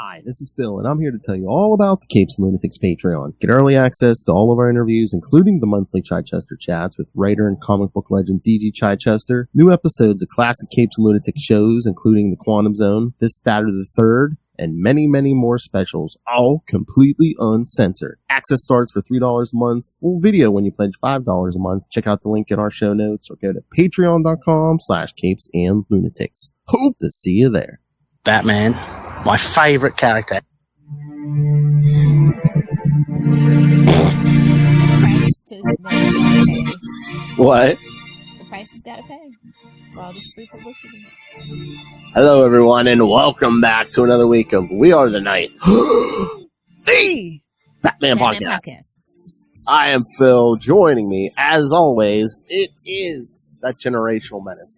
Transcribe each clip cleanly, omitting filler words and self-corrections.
Hi, this is Phil, and I'm here to tell you all about the Capes and Lunatics Patreon. Get early access to all of our interviews, including the monthly Chichester chats with writer and comic book legend D.G. Chichester, new episodes of classic Capes and Lunatics shows, including The Quantum Zone, This, That, or the Third, and many, many more specials, all completely uncensored. Access starts for $3 a month, full video when you pledge $5 a month. Check out the link in our show notes or go to patreon.com/CapesandLunatics. Hope to see you there. Batman, my favorite character. What? The price has got to pay for all this free publicity. Hello, everyone, and welcome back to another week of We Are the Night, the Batman Podcast. I am Phil. Joining me, as always, it is that generational menace.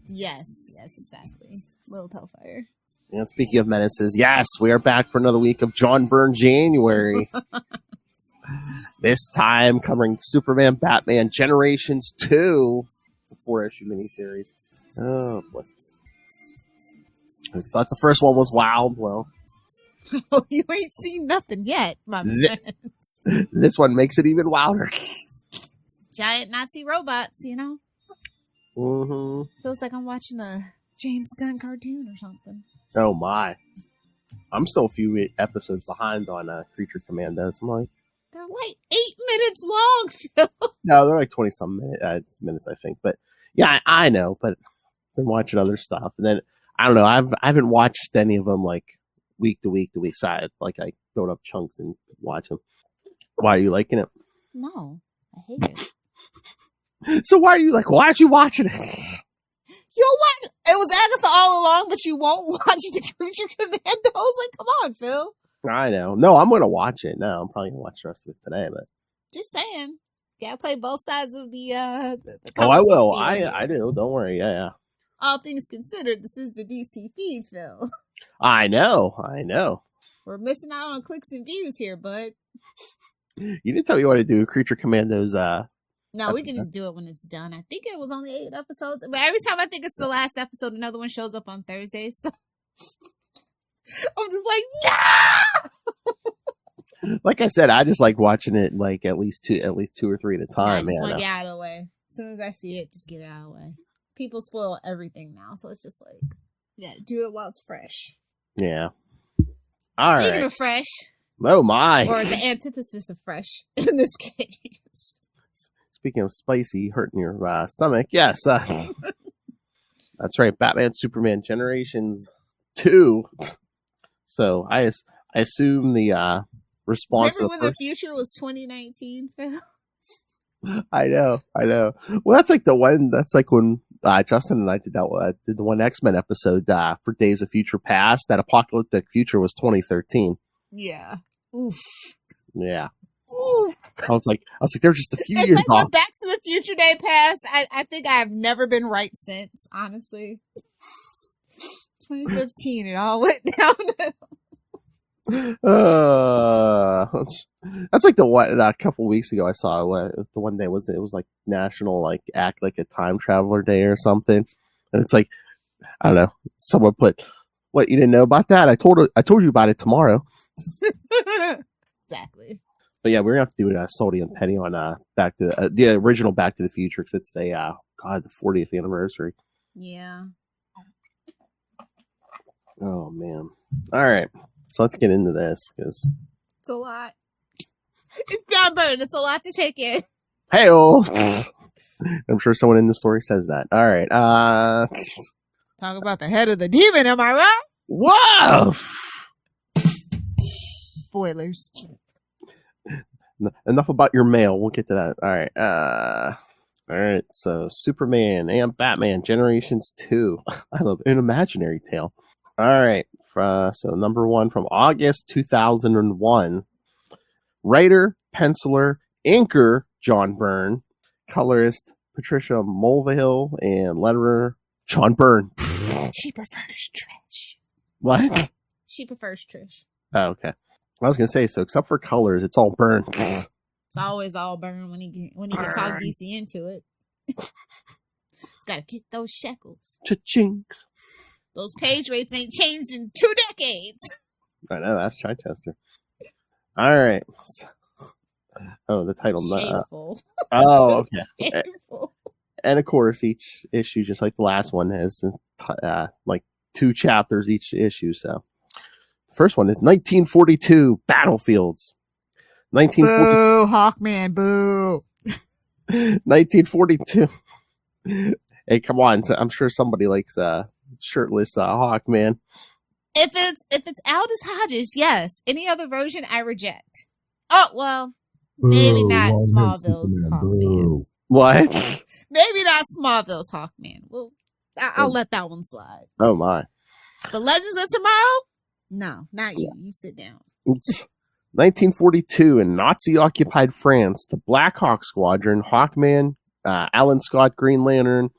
Yes, exactly. Little Hellfire. And speaking of menaces, yes, we are back for another week of Byrne January. This time covering Superman, Batman, Generations 2, the 4-issue miniseries. Oh, boy. I thought the first one was wild. Well, oh, you ain't seen nothing yet, my friends. This one makes it even wilder. Giant Nazi robots, you know? Mm-hmm. Feels like I'm watching a James Gunn cartoon or something. Oh, my. I'm still a few episodes behind on Creature Commandos. I'm like... They're like 8 minutes long, Phil. No, they're like 20-some minutes, I think. But, yeah, I know, but I've been watching other stuff. And then, I don't know, I haven't watched any of them, like, week to week. So I build up chunks and watch them. Why are you liking it? No, I hate it. So why are you aren't you watching it? You'll watch. It was Agatha all along, but you won't watch the Creature Commandos. Like, come on, Phil. I know. No, I'm going to watch it. No, I'm probably going to watch the rest of it today. But just saying, you gotta play both sides of the oh, I will. I do. Don't worry. Yeah. All things considered, this is the DC feed, Phil. I know. We're missing out on clicks and views here, bud. You didn't tell me what to do. Creature Commandos. No, we can just do it when it's done. I think it was only 8 episodes, but every time I think it's the last episode, another one shows up on Thursdays. So I'm just like, no. Like I said, I just like watching it at least two or three at a time. I just want to get out of the way. As soon as I see it, just get it out of the way. People spoil everything now, so it's just like, yeah, do it while it's fresh. Yeah. All Speaking right. of fresh. Oh my. Or the antithesis of fresh in this case. Speaking of spicy, hurting your stomach, yes. That's right, Batman, Superman, Generations 2. So I assume the response. Remember when the future was 2019, Phil? I know. Well, that's like the one. That's like when Justin and I did that. Did the one X-Men episode for Days of Future Past. That apocalyptic future was 2013. Yeah. Oof. Yeah. Ooh. I was like, they're just a few years off. Back to the Future Day Pass. I think I have never been right since, honestly. 2015, it all went downhill. That's like the one a couple weeks ago I saw. The one day it was like National Act Like a Time Traveler Day or something, and it's like, I don't know. Someone put, "What, you didn't know about that? I told you about it tomorrow." Exactly. But yeah, we're gonna have to do it Salty and Penny on back to the original Back to the Future, because it's the 40th anniversary. Yeah. Oh man. All right, so let's get into this because it's a lot. It's John Byrne. It's a lot to take in. Hey-oh. I'm sure someone in the story says that. All right. Talk about the head of the demon. Am I right? Whoa. Spoilers. Enough about your mail. We'll get to that. All right. All right. So Superman and Batman Generations 2. I love An Imaginary Tale. All right. So number 1 from August 2001. Writer, penciler, inker John Byrne, colorist Patricia Mulvihill, and letterer John Byrne. She prefers Trish. What? She prefers Trish. Oh, okay. I was gonna say, so except for colors, it's all Byrne. It's always all Byrne when he can talk DC into it. It's got to get those shekels. Cha-ching. Those page rates ain't changed in 2 decades. I know, that's Chichester. All right. Oh, the title. Shameful. Oh, okay. Shameful. And of course, each issue, just like the last one, has like 2 chapters each issue. So, the first one is 1942 Battlefields. 1942. Boo, Hawkman, boo. 1942. Hey, come on! I'm sure somebody likes shirtless Hawkman. If it's Aldous Hodges, yes. Any other version, I reject. Oh well, maybe not Smallville's Hawkman. What? Maybe not Smallville's Hawkman. Well, I'll let that one slide. Oh my! But Legends of Tomorrow? No, not you. You sit down. It's 1942 in Nazi-occupied France. The Black Hawk Squadron, Hawkman, Alan Scott, Green Lantern,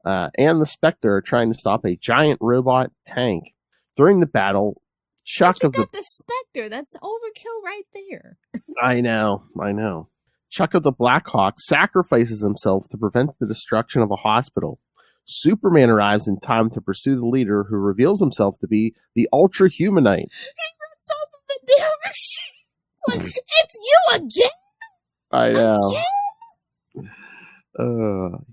and the Spectre are trying to stop a giant robot tank. During the battle, Chuck of the Spectre. That's overkill right there. I know. Chuck of the Black Hawk sacrifices himself to prevent the destruction of a hospital. Superman arrives in time to pursue the leader, who reveals himself to be the Ultra Humanite. He rips off the damn machine. It's like, it's you again? I know.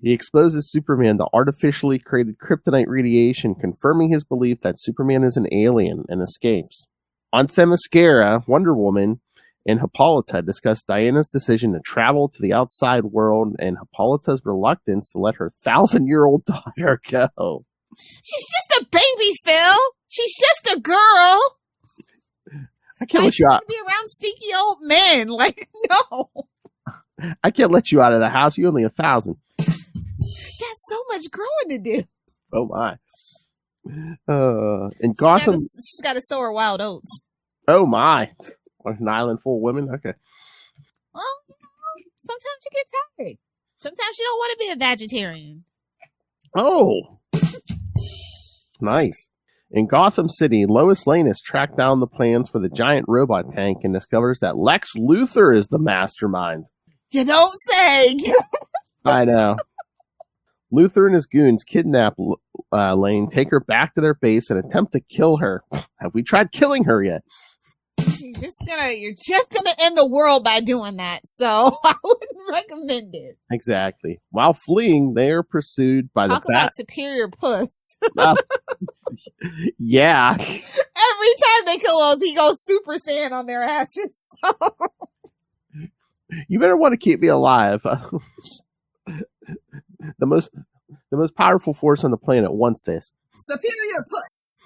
He exposes Superman to artificially created kryptonite radiation, confirming his belief that Superman is an alien, and escapes. On Themyscira, Wonder Woman and Hippolyta discuss Diana's decision to travel to the outside world and Hippolyta's reluctance to let her 1,000-year-old daughter go. She's just a baby, Phil. She's just a girl. I can't let you out. Be around stinky old men. Like, no. I can't let you out of the house. You're only 1,000. Got so much growing to do. Oh my. In Gotham, she's got to sow her wild oats. Oh my. An island full of women? Okay. Well, sometimes you get tired. Sometimes you don't want to be a vegetarian. Oh. Nice. In Gotham City, Lois Lane has tracked down the plans for the giant robot tank and discovers that Lex Luthor is the mastermind. You don't say. I know. Luthor and his goons kidnap Lane, take her back to their base, and attempt to kill her. Have we tried killing her yet? You're just gonna end the world by doing that, so I wouldn't recommend it. Exactly. While fleeing, they are pursued by Talk about superior puss. Yeah. Every time they kill us, he goes Super Saiyan on their asses. So. You better want to keep me alive. The most powerful force on the planet wants this. Superior puss.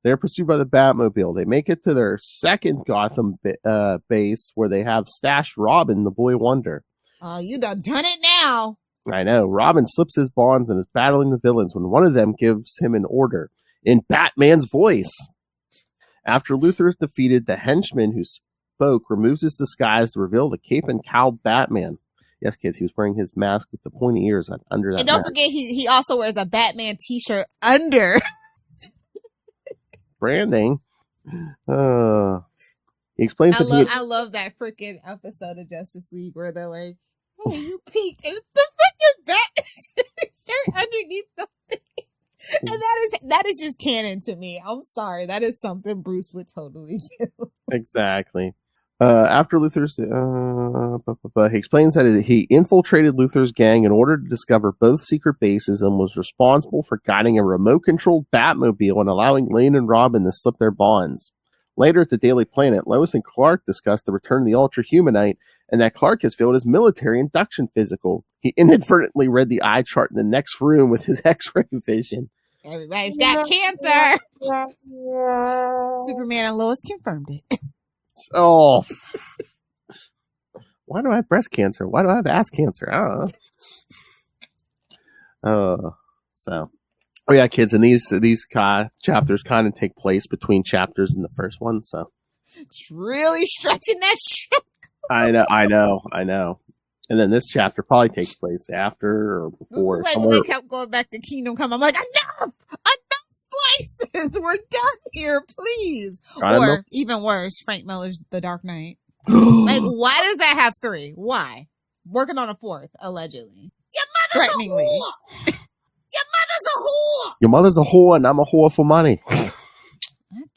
They're pursued by the Batmobile. They make it to their second Gotham base, where they have stashed Robin, the Boy Wonder. Oh, you done it now. I know. Robin slips his bonds and is battling the villains when one of them gives him an order in Batman's voice. After Luthor is defeated, the henchman who spoke removes his disguise to reveal the cape and cowled Batman. Yes, kids, he was wearing his mask with the pointy ears under that. And don't forget, he also wears a Batman t-shirt under. Branding. He explains I love that freaking episode of Justice League where they're like, "Hey, you peeked, and it's the freaking Bat shirt underneath the thing." And that is just canon to me. I'm sorry, that is something Bruce would totally do. Exactly. After Luthor's, he explains that he infiltrated Luthor's gang in order to discover both secret bases and was responsible for guiding a remote-controlled Batmobile and allowing Lane and Robin to slip their bonds. Later at the Daily Planet, Lois and Clark discuss the return of the Ultra Humanite and that Clark has failed his military induction physical. He inadvertently read the eye chart in the next room with his X-ray vision. Everybody's got cancer. Superman and Lois confirmed it. Oh, why do I have breast cancer? Why do I have ass cancer? I don't know. Oh yeah, kids, and these chapters kind of take place between chapters in the first one, so it's really stretching that shit. I know. And then this chapter probably takes place after or before. This is like when they kept going back to Kingdom Come. I'm like, enough places. We're done here, please. Or even worse, Frank Miller's The Dark Knight. Like, why does that have 3? Why? Working on a 4th, allegedly. Your mother's a whore. Your mother's a whore. Your mother's a whore, and I'm a whore for money. I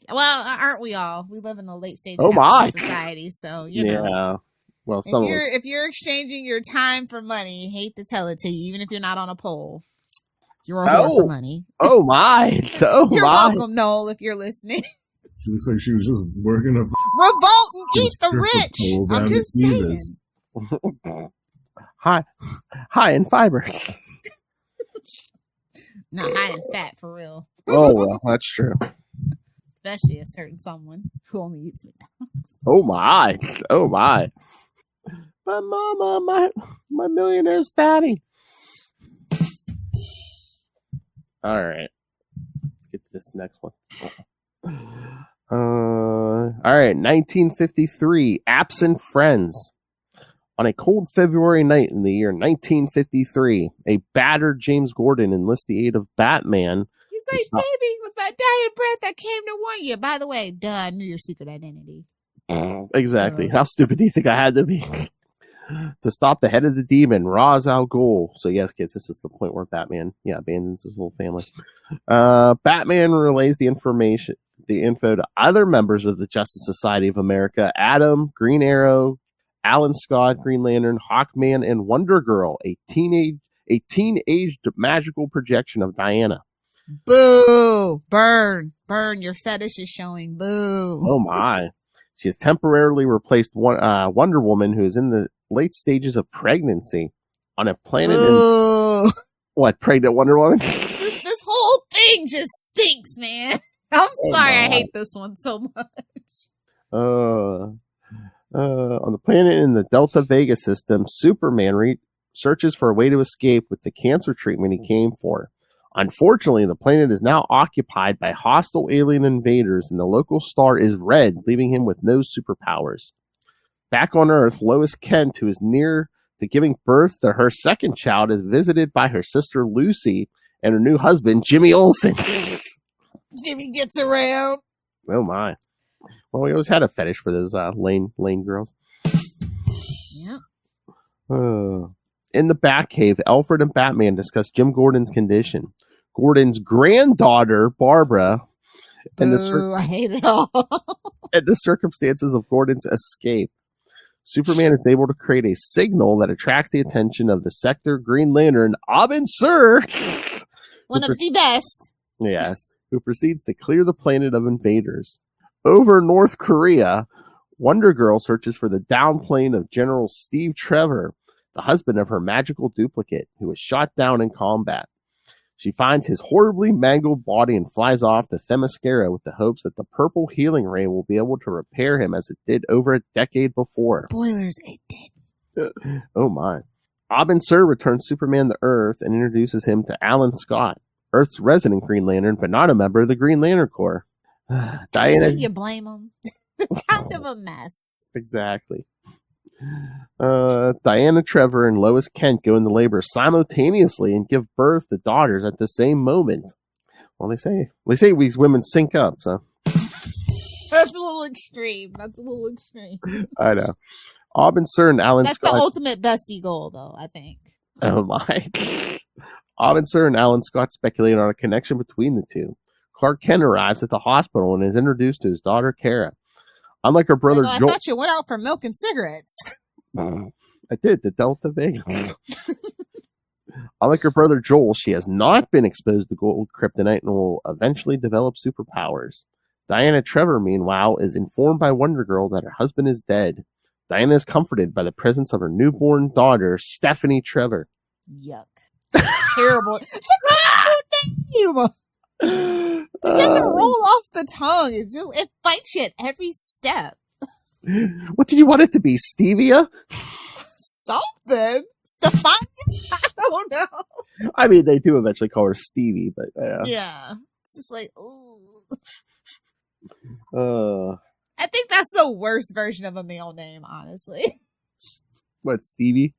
Well, aren't we all? We live in a late stage society, so you know. Well, if you're exchanging your time for money, hate to tell it to you, even if you're not on a poll, you're a whore for money. Oh my! You're welcome, Noel, if you're listening. She looks like she was just working up. Revolt and eat the rich. I'm just saying. High in fiber. Not high in fat, for real. Oh, well, that's true. Especially a certain someone who only eats McDonald's. Oh my. My mama, my millionaire's fatty. All right. Let's get to this next one. All right. 1953, Absent Friends. On a cold February night in the year 1953, a battered James Gordon enlists the aid of Batman. He's like, baby, with my dying breath, I came to warn you. By the way, I knew your secret identity. Exactly. How stupid do you think I had to be? To stop the head of the demon, Ra's al Ghul. So yes, kids, this is the point where Batman, abandons his whole family. Batman relays the info to other members of the Justice Society of America: Adam, Green Arrow, Alan Scott, Green Lantern, Hawkman, and Wonder Girl, a teen-aged magical projection of Diana. Boo! Burn! Your fetish is showing. Boo! Oh my! She has temporarily replaced Wonder Woman, who is in the late stages of pregnancy, on a planet. What, pregnant Wonder Woman? This whole thing just stinks, man. I'm sorry, I hate this one so much. On the planet in the Delta Vega system, Superman searches for a way to escape with the cancer treatment he came for. Unfortunately, the planet is now occupied by hostile alien invaders, and the local star is red, leaving him with no superpowers. Back on Earth, Lois Kent, who is near to giving birth to her second child, is visited by her sister Lucy and her new husband, Jimmy Olsen. Jimmy gets around. Oh my. Well, we always had a fetish for those lane girls. Yeah. In the Batcave, Alfred and Batman discuss Jim Gordon's condition. Gordon's granddaughter, Barbara, and I hate it all. and the circumstances of Gordon's escape. Superman is able to create a signal that attracts the attention of the Sector Green Lantern, Abin Sur. One of the best. Yes, who proceeds to clear the planet of invaders. Over North Korea, Wonder Girl searches for the downplane of General Steve Trevor, the husband of her magical duplicate, who was shot down in combat. She finds his horribly mangled body and flies off to Themyscira with the hopes that the purple healing ray will be able to repair him as it did over a decade before. Spoilers, it did. Oh my. Abin Sur returns Superman to Earth and introduces him to Alan Scott, Earth's resident Green Lantern, but not a member of the Green Lantern Corps. Diana, you blame him? Kind of a mess. Exactly. Diana Trevor and Lois Kent go into labor simultaneously and give birth to daughters at the same moment. Well, they say these women sync up, so that's a little extreme. I know. Abin Sur and Alan Scott. That's the ultimate bestie goal, though, I think. Oh my. Abin Sur and Alan Scott speculate on a connection between the two. Clark Kent arrives at the hospital and is introduced to his daughter Kara. Unlike her brother Joel, I thought you went out for milk and cigarettes. I did, the Delta Vega. Unlike her brother Joel, she has not been exposed to gold kryptonite and will eventually develop superpowers. Diana Trevor, meanwhile, is informed by Wonder Girl that her husband is dead. Diana is comforted by the presence of her newborn daughter, Stephanie Trevor. Yuck. Terrible. It's a terrible name. It doesn't roll off the tongue. It fights you at every step. What did you want it to be? Stevia? Something. Stephania? I don't know. I mean, they do eventually call her Stevie, but yeah. It's just like, ooh. I think that's the worst version of a male name, honestly. What, Stevie?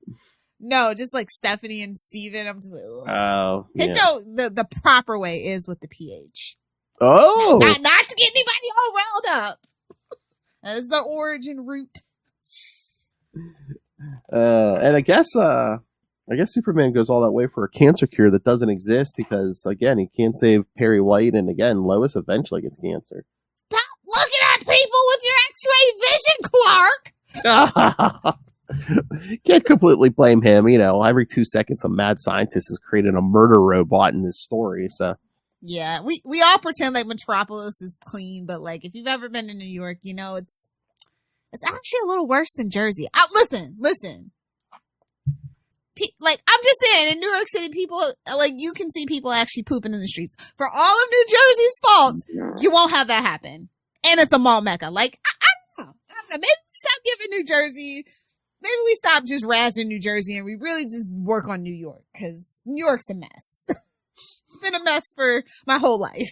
No, just like Stephanie and Steven. I'm just like, ugh. Oh. Because the proper way is with the PH. Oh. Not to get anybody all riled up. That is the origin root. And I guess Superman goes all that way for a cancer cure that doesn't exist because, again, he can't save Perry White, and again, Lois eventually gets cancer. people with your X-ray vision, Clark. Can't completely blame him. Every 2 seconds, a mad scientist is creating a murder robot in this story. So yeah, we all pretend like Metropolis is clean, but like if you've ever been to New York, it's actually a little worse than Jersey. Listen. Like, I'm just saying, in New York City, people, like, you can see people actually pooping in the streets. For all of New Jersey's faults, you won't have that happen. And it's a mall mecca. Like, I don't know. Maybe we stop giving New Jersey, maybe we stop just razzing New Jersey and we really just work on New York, because New York's a mess. It's been a mess for my whole life.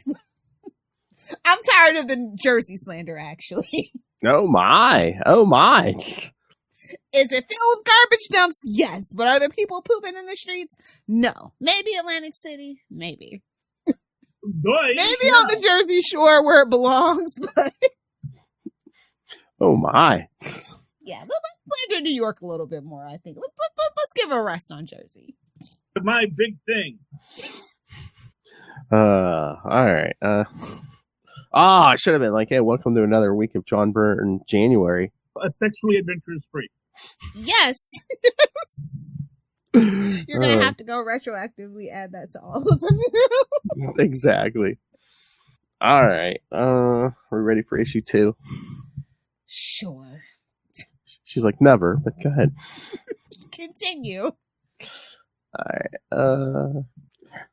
I'm tired of the Jersey slander, actually. Oh my. Is it filled with garbage dumps? Yes. But are there people pooping in the streets? No. Maybe Atlantic City? Maybe. Maybe on the Jersey Shore where it belongs, but... Oh my. Yeah, let's slander New York a little bit more, I think. Let's give a rest on Jersey. My big thing. Alright. I should have been like, hey, welcome to another week of John Byrne January. A sexually adventurous freak. Yes. You're going to have to go retroactively add that to all of them. Exactly. All right. We're ready for issue 2. Sure. She's like, never, but go ahead. Continue. All right.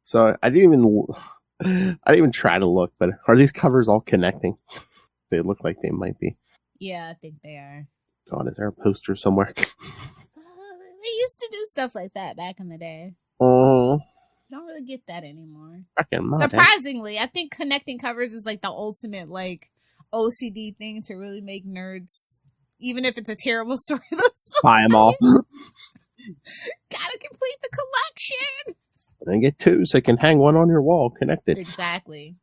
So I didn't even try to look, but are these covers all connecting? They look like they might be. Yeah, I think they are. God, is there a poster somewhere? They used to do stuff like that back in the day. Oh. Don't really get that anymore. Surprisingly, I think connecting covers is like the ultimate like OCD thing to really make nerds, even if it's a terrible story. Buy them all. Gotta complete the collection. And get 2 so you can hang one on your wall connected. Exactly.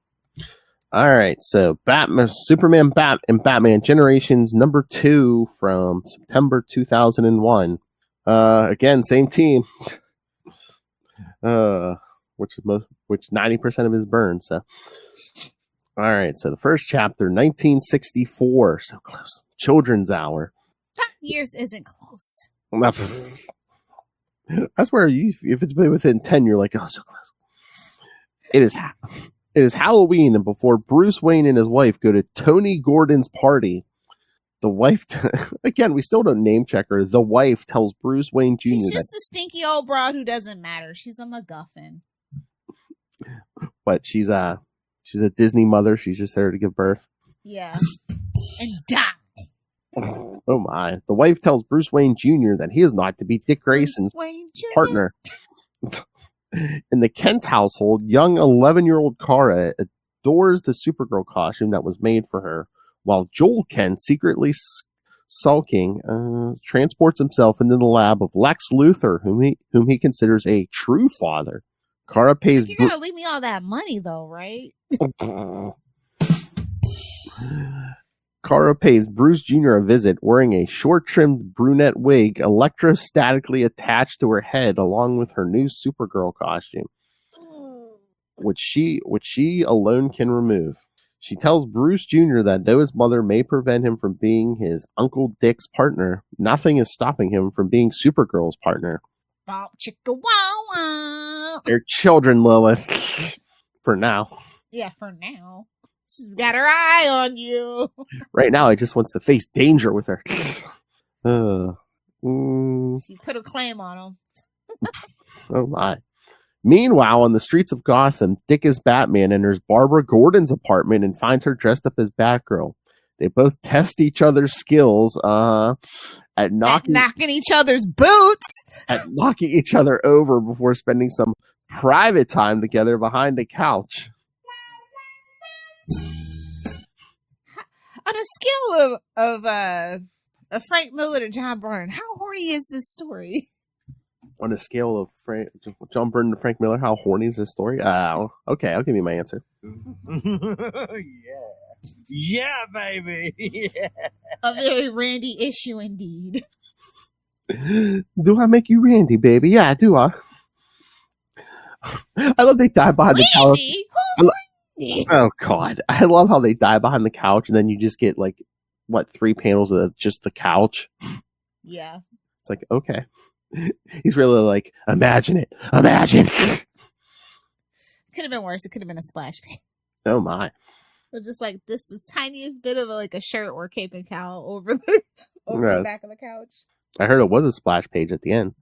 All right, so Superman and Batman Generations number 2 from September 2001. Again, same team. Which 90% of it is Byrne. So, all right. So the first chapter, 1964, so close. Children's Hour. Years isn't close. I swear, if it's been within 10, you're like, oh, so close. It is Halloween, and before Bruce Wayne and his wife go to Tony Gordon's party, the wife, again, we still don't name check her. The wife tells Bruce Wayne Jr. She's just a stinky old broad who doesn't matter. She's a MacGuffin. But she's a Disney mother. She's just there to give birth. Yeah. And die. Oh my. The wife tells Bruce Wayne Jr. that he is not to be Dick Grayson's partner. In the Kent household, young 11-year-old Kara adores the Supergirl costume that was made for her, while Joel Kent, secretly sulking, transports himself into the lab of Lex Luthor, whom he considers a true father. Kara pays... You're gonna leave me all that money, though, right? Kara pays Bruce Jr. a visit wearing a short-trimmed brunette wig electrostatically attached to her head along with her new Supergirl costume, which she alone can remove. She tells Bruce Jr. that though his mother may prevent him from being his Uncle Dick's partner, nothing is stopping him from being Supergirl's partner. Bop, chicka, wow, wow. They're children, Lilith. For now. Yeah, for now. She's got her eye on you. Right now, he just wants to face danger with her. She put a claim on him. Oh, my. Meanwhile, on the streets of Gotham, Dick as Batman enters Barbara Gordon's apartment and finds her dressed up as Batgirl. They both test each other's skills at knocking each other's boots. At knocking each other over before spending some private time together behind a couch. On a scale of Frank Miller to John Byrne, how horny is this story? On a scale of John Byrne to Frank Miller, how horny is this story? Okay, I'll give you my answer. Yeah, baby. Yeah. A very Randy issue indeed. Do I make you Randy, baby? Yeah, do I? I love they dive behind the couch. Oh God, I love how they die behind the couch, and then you just get like 3 panels of just the couch. Yeah, it's like okay. He's really like, imagine it. Imagine. Could have been worse. It could have been a splash page. Oh my. But just like this, the tiniest bit of like a shirt or cape and cowl over the back of the couch. I heard it was a splash page at the end.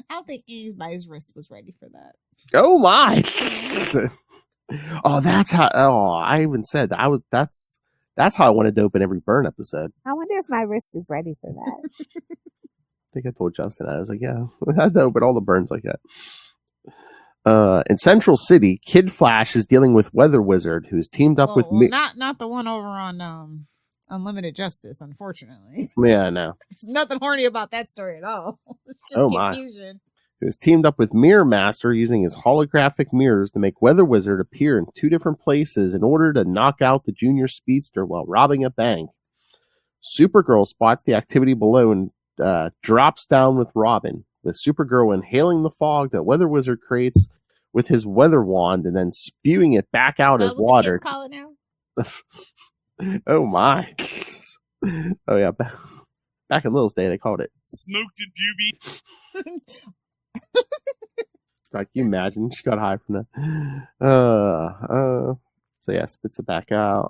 I don't think anybody's wrist was ready for that. Oh my. Oh, that's how. Oh, I even said that's how I wanted to open every Byrne episode. I wonder if my wrist is ready for that. I think I told Justin. I was like, yeah, I had to open all the Byrnes like that. In Central City, Kid Flash is dealing with Weather Wizard, who's teamed up with me. Not the one over on Unlimited Justice, unfortunately. Yeah, no. There's nothing horny about that story at all. It's just confusion. Who's teamed up with Mirror Master using his holographic mirrors to make Weather Wizard appear in 2 different places in order to knock out the junior speedster while robbing a bank. Supergirl spots the activity below and drops down with Robin, with Supergirl inhaling the fog that Weather Wizard creates with his weather wand and then spewing it back out as water. What the kids call it now? Oh my. Oh yeah, back in Lil's day they called it Smoked a doobie. Like, you imagine she got high from that. So yeah, spits it back out.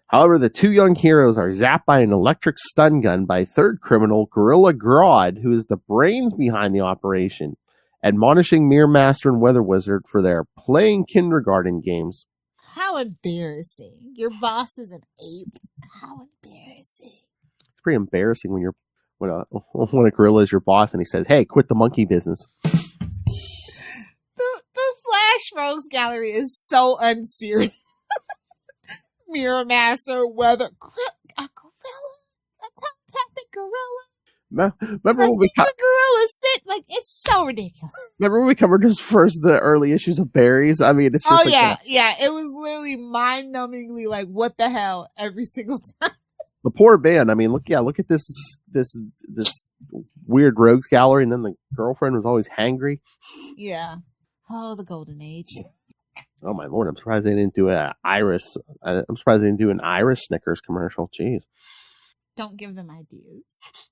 However, the 2 young heroes are zapped by an electric stun gun by third criminal Gorilla Grodd, who is the brains behind the operation, admonishing Mirror Master and Weather Wizard for their playing kindergarten games. How embarrassing. Your boss is an ape. How embarrassing. It's pretty embarrassing when a gorilla is your boss and he says, hey, quit the monkey business. The Flash Rogues Gallery is so unserious. Mirror Master, Weather... A gorilla? A telepathic gorilla? Remember when we gorilla sit like it's so ridiculous. Remember when we covered the early issues of Berries? I mean, it's just yeah. It was literally mind-numbingly like, what the hell, every single time. The poor man. I mean, look at this weird rogues gallery, and then the girlfriend was always hangry. Yeah. Oh, the golden age. Oh my Lord! I'm surprised they didn't do an Iris. I'm surprised they didn't do an Iris Snickers commercial. Jeez. Don't give them ideas.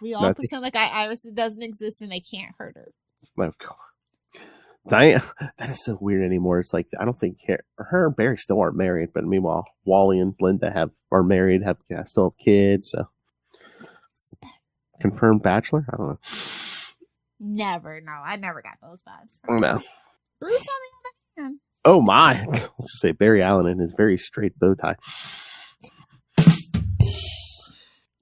We all pretend like Iris doesn't exist and they can't hurt her. My God. Diane, that is so weird anymore. It's like, I don't think her and Barry still aren't married, but meanwhile, Wally and Linda are married, still have kids. So. Confirmed bachelor? I don't know. Never. No, I never got those vibes. Oh, no. Bruce, on the other hand. Oh, my. Let's just say Barry Allen in his very straight bow tie.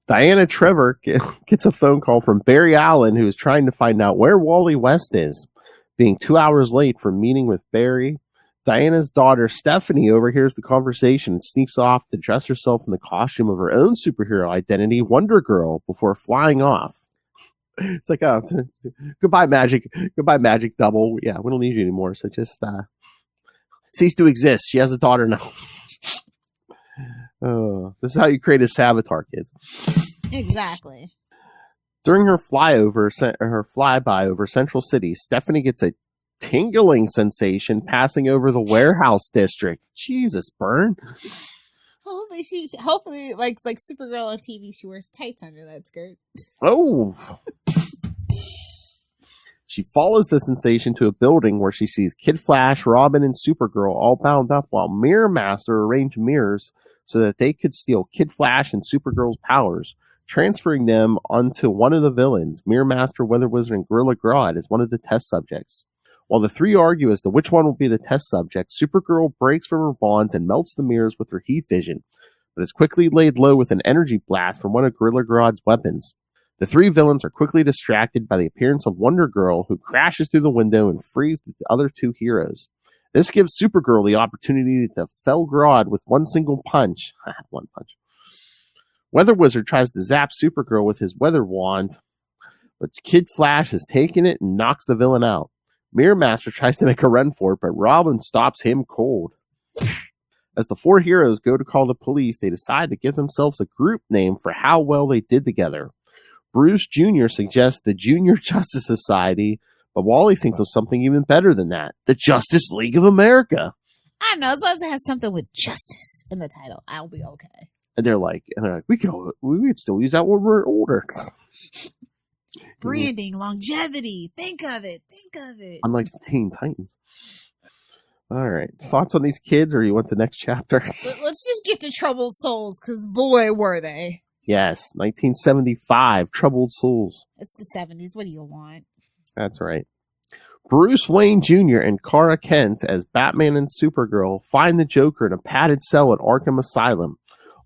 Diana Trevor gets a phone call from Barry Allen, who is trying to find out where Wally West is. Being 2 hours late for meeting with Barry, Diana's daughter Stephanie overhears the conversation and sneaks off to dress herself in the costume of her own superhero identity, Wonder Girl, before flying off. It's like, oh, goodbye, Magic Double. Yeah, we don't need you anymore, so just cease to exist. She has a daughter now. Oh, this is how you create a Savitar, kids. Exactly. During her flyby over Central City, Stephanie gets a tingling sensation passing over the warehouse district. Jesus, Byrne. Hopefully, like Supergirl on TV, she wears tights under that skirt. Oh. She follows the sensation to a building where she sees Kid Flash, Robin, and Supergirl all bound up while Mirror Master arranged mirrors so that they could steal Kid Flash and Supergirl's powers, transferring them onto one of the villains. Mirror Master, Weather Wizard, and Gorilla Grodd as one of the test subjects. While the 3 argue as to which one will be the test subject, Supergirl breaks from her bonds and melts the mirrors with her heat vision, but is quickly laid low with an energy blast from one of Gorilla Grodd's weapons. The 3 villains are quickly distracted by the appearance of Wonder Girl, who crashes through the window and frees the other 2 heroes. This gives Supergirl the opportunity to fell Grodd with one single punch. One punch. Weather Wizard tries to zap Supergirl with his weather wand, but Kid Flash has taken it and knocks the villain out. Mirror Master tries to make a run for it, but Robin stops him cold. As the 4 heroes go to call the police, they decide to give themselves a group name for how well they did together. Bruce Jr. suggests the Junior Justice Society, But Wally thinks of something even better than that. The Justice League of America. I know, as long as it has something with justice in the title, I'll be okay. And they're like, we could still use that when we're older. Branding, longevity. Think of it. I'm like the Teen Titans. All right. Thoughts on these kids, or you want the next chapter? Let's just get to Troubled Souls, because boy, were they. Yes, 1975, Troubled Souls. It's the 70s. What do you want? That's right. Bruce Wayne Jr. and Kara Kent as Batman and Supergirl find the Joker in a padded cell at Arkham Asylum.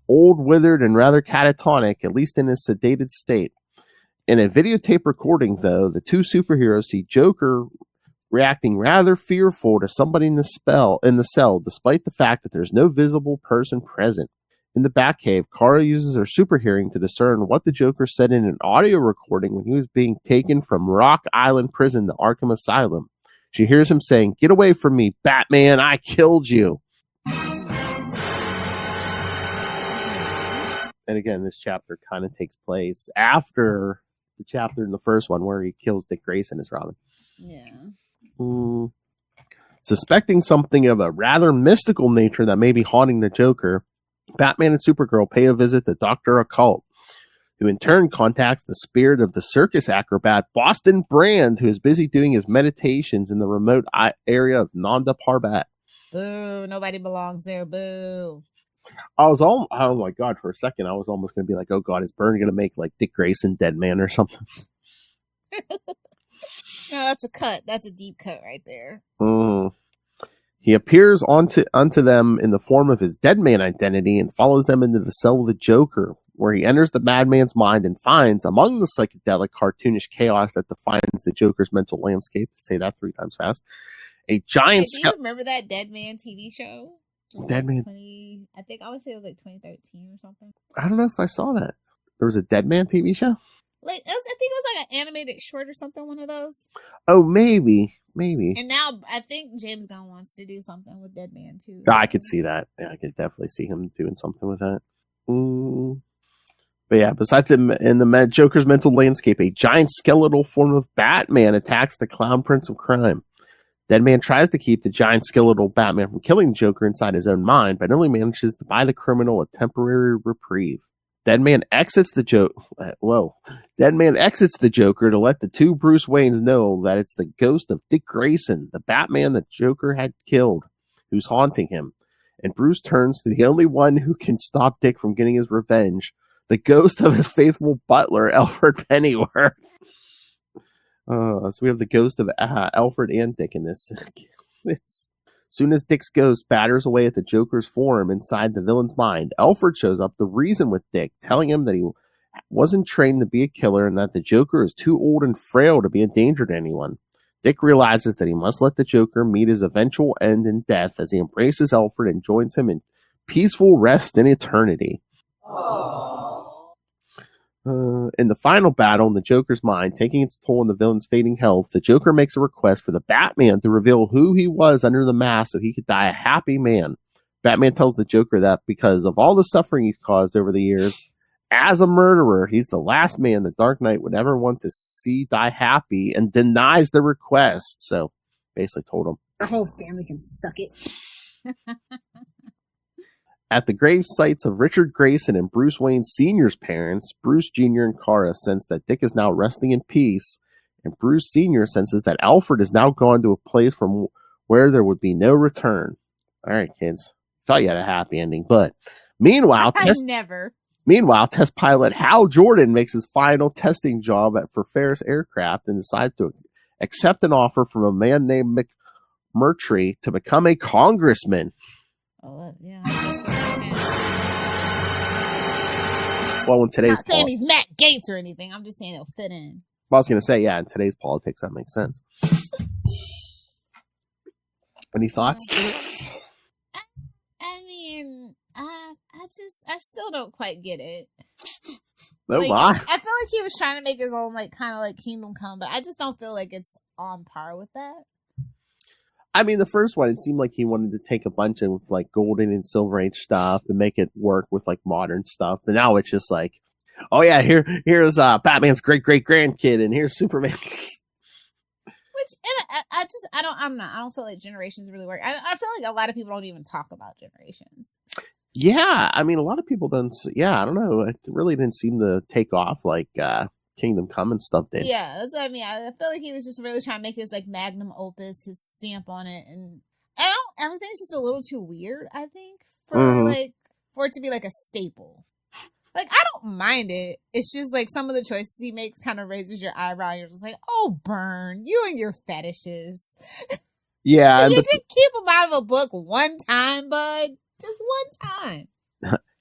Old, withered, and rather catatonic, at least in his sedated state. In a videotape recording, though, the two superheroes see Joker reacting rather fearful to somebody in the cell, despite the fact that there's no visible person present. In the Batcave, Kara uses her super hearing to discern what the Joker said in an audio recording when he was being taken from Rock Island Prison to Arkham Asylum. She hears him saying, "Get away from me, Batman, I killed you." And again, this chapter kind of takes place after the chapter in the first one where he kills Dick Grayson as Robin. Yeah. Suspecting something of a rather mystical nature that may be haunting the Joker, Batman and Supergirl pay a visit to Dr. Occult, who in turn contacts the spirit of the circus acrobat Boston Brand, who is busy doing his meditations in the remote area of Nanda Parbat. Boo, nobody belongs there. Boo. Oh my God, for a second, I was almost going to be like, oh God, is Byrne going to make like Dick Grayson Dead Man or something? No, that's a cut. That's a deep cut right there. He appears unto them in the form of his dead man identity and follows them into the cell of the Joker, where he enters the madman's mind and finds, among the psychedelic cartoonish chaos that defines the Joker's mental landscape, say that 3 times fast, a giant... Hey, do you remember that Dead Man TV show? Dead Man? I think I would say it was like 2013 or something. I don't know if I saw that. There was a Dead Man TV show? Like, I think it was like an animated short or something, one of those. Oh, maybe. And now I think James Gunn wants to do something with Dead Man too. I could see that. Yeah, I could definitely see him doing something with that. But yeah, besides in the Joker's mental landscape, a giant skeletal form of Batman attacks the Clown Prince of Crime. Dead Man tries to keep the giant skeletal Batman from killing the Joker inside his own mind, but only manages to buy the criminal a temporary reprieve. Dead Man exits the Joker to let the two Bruce Waynes know that it's the ghost of Dick Grayson, the Batman that Joker had killed, who's haunting him. And Bruce turns to the only one who can stop Dick from getting his revenge, the ghost of his faithful butler, Alfred Pennyworth. So we have the ghost of Alfred and Dick in this. Soon as Dick's ghost batters away at the Joker's form inside the villain's mind, Alfred shows up to reason with Dick, telling him that he wasn't trained to be a killer and that the Joker is too old and frail to be a danger to anyone. Dick realizes that he must let the Joker meet his eventual end in death as he embraces Alfred and joins him in peaceful rest in eternity. In the final battle in the Joker's mind, taking its toll on the villain's fading health, the Joker makes a request for the Batman to reveal who he was under the mask so he could die a happy man. Batman tells the Joker that because of all the suffering he's caused over the years, as a murderer, he's the last man the Dark Knight would ever want to see die happy, and denies the request. So, basically told him, our whole family can suck it. At the grave sites of Richard Grayson and Bruce Wayne Sr.'s parents, Bruce Jr. and Kara sense that Dick is now resting in peace, and Bruce Sr. senses that Alfred is now gone to a place from where there would be no return. All right, kids. Thought you had a happy ending, but meanwhile, test pilot Hal Jordan makes his final testing job for Ferris Aircraft and decides to accept an offer from a man named McMurtry to become a congressman. Oh, yeah. Well, in today's... I'm not saying he's Matt Gaetz or anything. I'm just saying it'll fit in. I was going to say, yeah, in today's politics, that makes sense. Any thoughts? I mean, I still don't quite get it. No, like, why? I feel like he was trying to make his own, like, kind of like Kingdom Come, but I just don't feel like it's on par with that. I mean, the first one, it seemed like he wanted to take a bunch of like golden and silver age stuff and make it work with like modern stuff. But now it's just like, oh yeah, here's Batman's great grandkid, and here's Superman. Which, and I don't feel like Generations really work. I feel like a lot of people don't even talk about Generations. Yeah, I mean, a lot of people don't. Yeah, I don't know. It really didn't seem to take off like Kingdom Come and stuff did. Yeah, that's what I mean. I feel like he was just really trying to make his like magnum opus, his stamp on it, and everything's just a little too weird. I think for it to be like a staple. Like, I don't mind it. It's just like some of the choices he makes kind of raises your eyebrow. You're just like, oh, Byrne, you and your fetishes. Yeah, you just keep them out of a book one time, bud. Just one time.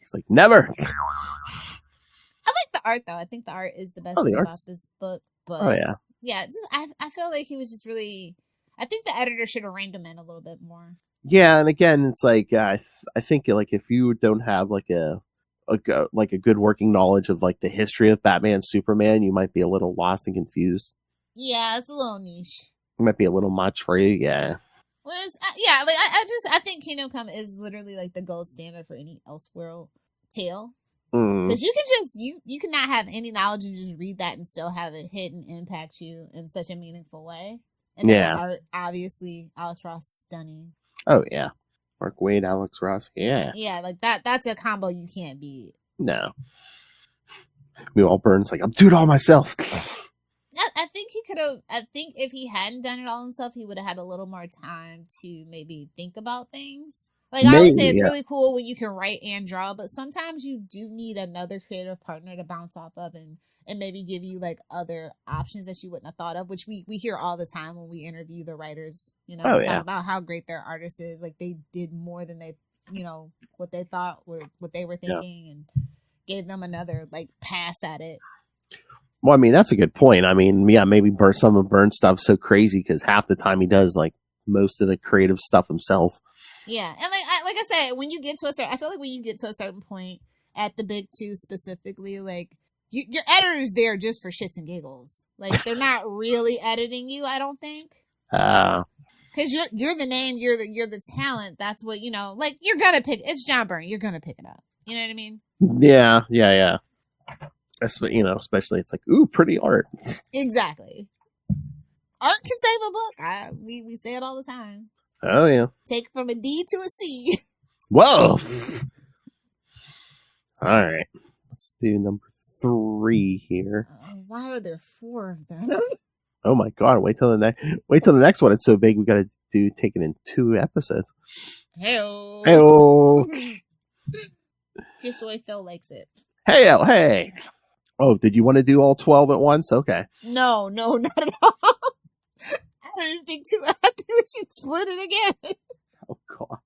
He's like, never. I like the art, though. I think the art is the best thing about this book. But yeah, just I feel like he was just really. I think the editor should have reined him in a little bit more. Yeah, and again, it's like I think like if you don't have like a good working knowledge of like the history of Batman, Superman, you might be a little lost and confused. Yeah, it's a little niche. It might be a little much for you. Yeah. Whereas, yeah, like I think Kingdom Come is literally like the gold standard for any Elseworld tale. Because you can just you cannot have any knowledge and just read that and still have it hit and impact you in such a meaningful way. And the art, obviously, Alex Ross, stunning. Oh yeah, Mark Waid, Alex Ross, yeah, like that's a combo you can't beat. No, meanwhile, Byrne's like, I'm doing it all myself. I think he could have. I think if he hadn't done it all himself, he would have had a little more time to maybe think about things. Like, I would say it's really cool when you can write and draw, but sometimes you do need another creative partner to bounce off of and maybe give you like other options that you wouldn't have thought of, which we hear all the time when we interview the writers, talk about how great their artist is. Like, they did more than they, what they thought were what they were thinking and gave them another like pass at it. Well, I mean, that's a good point. I mean, yeah, maybe some of Byrne's stuff so crazy because half the time he does like most of the creative stuff himself. Yeah, and like I said, when you get to I feel like when you get to a certain point at the big two specifically, like your editor's there just for shits and giggles. Like, they're not really editing you, I don't think. Because you're the name, you're the talent. That's what like you're gonna pick. It's John Byrne. You're gonna pick it up. You know what I mean? Yeah. Especially it's like, ooh, pretty art. Exactly. Art can save a book. We say it all the time. Oh yeah. Take from a D to a C. Whoa. All right. Let's do number 3 here. Why are there 4 of them? Oh my god! Wait till the next one. It's so big we got to take it in 2 episodes. Hey-o. Just the way Phil likes it. Hey. Oh, did you want to do all 12 at once? Okay. No, not at all. I don't even think I think we should split it again. Oh god.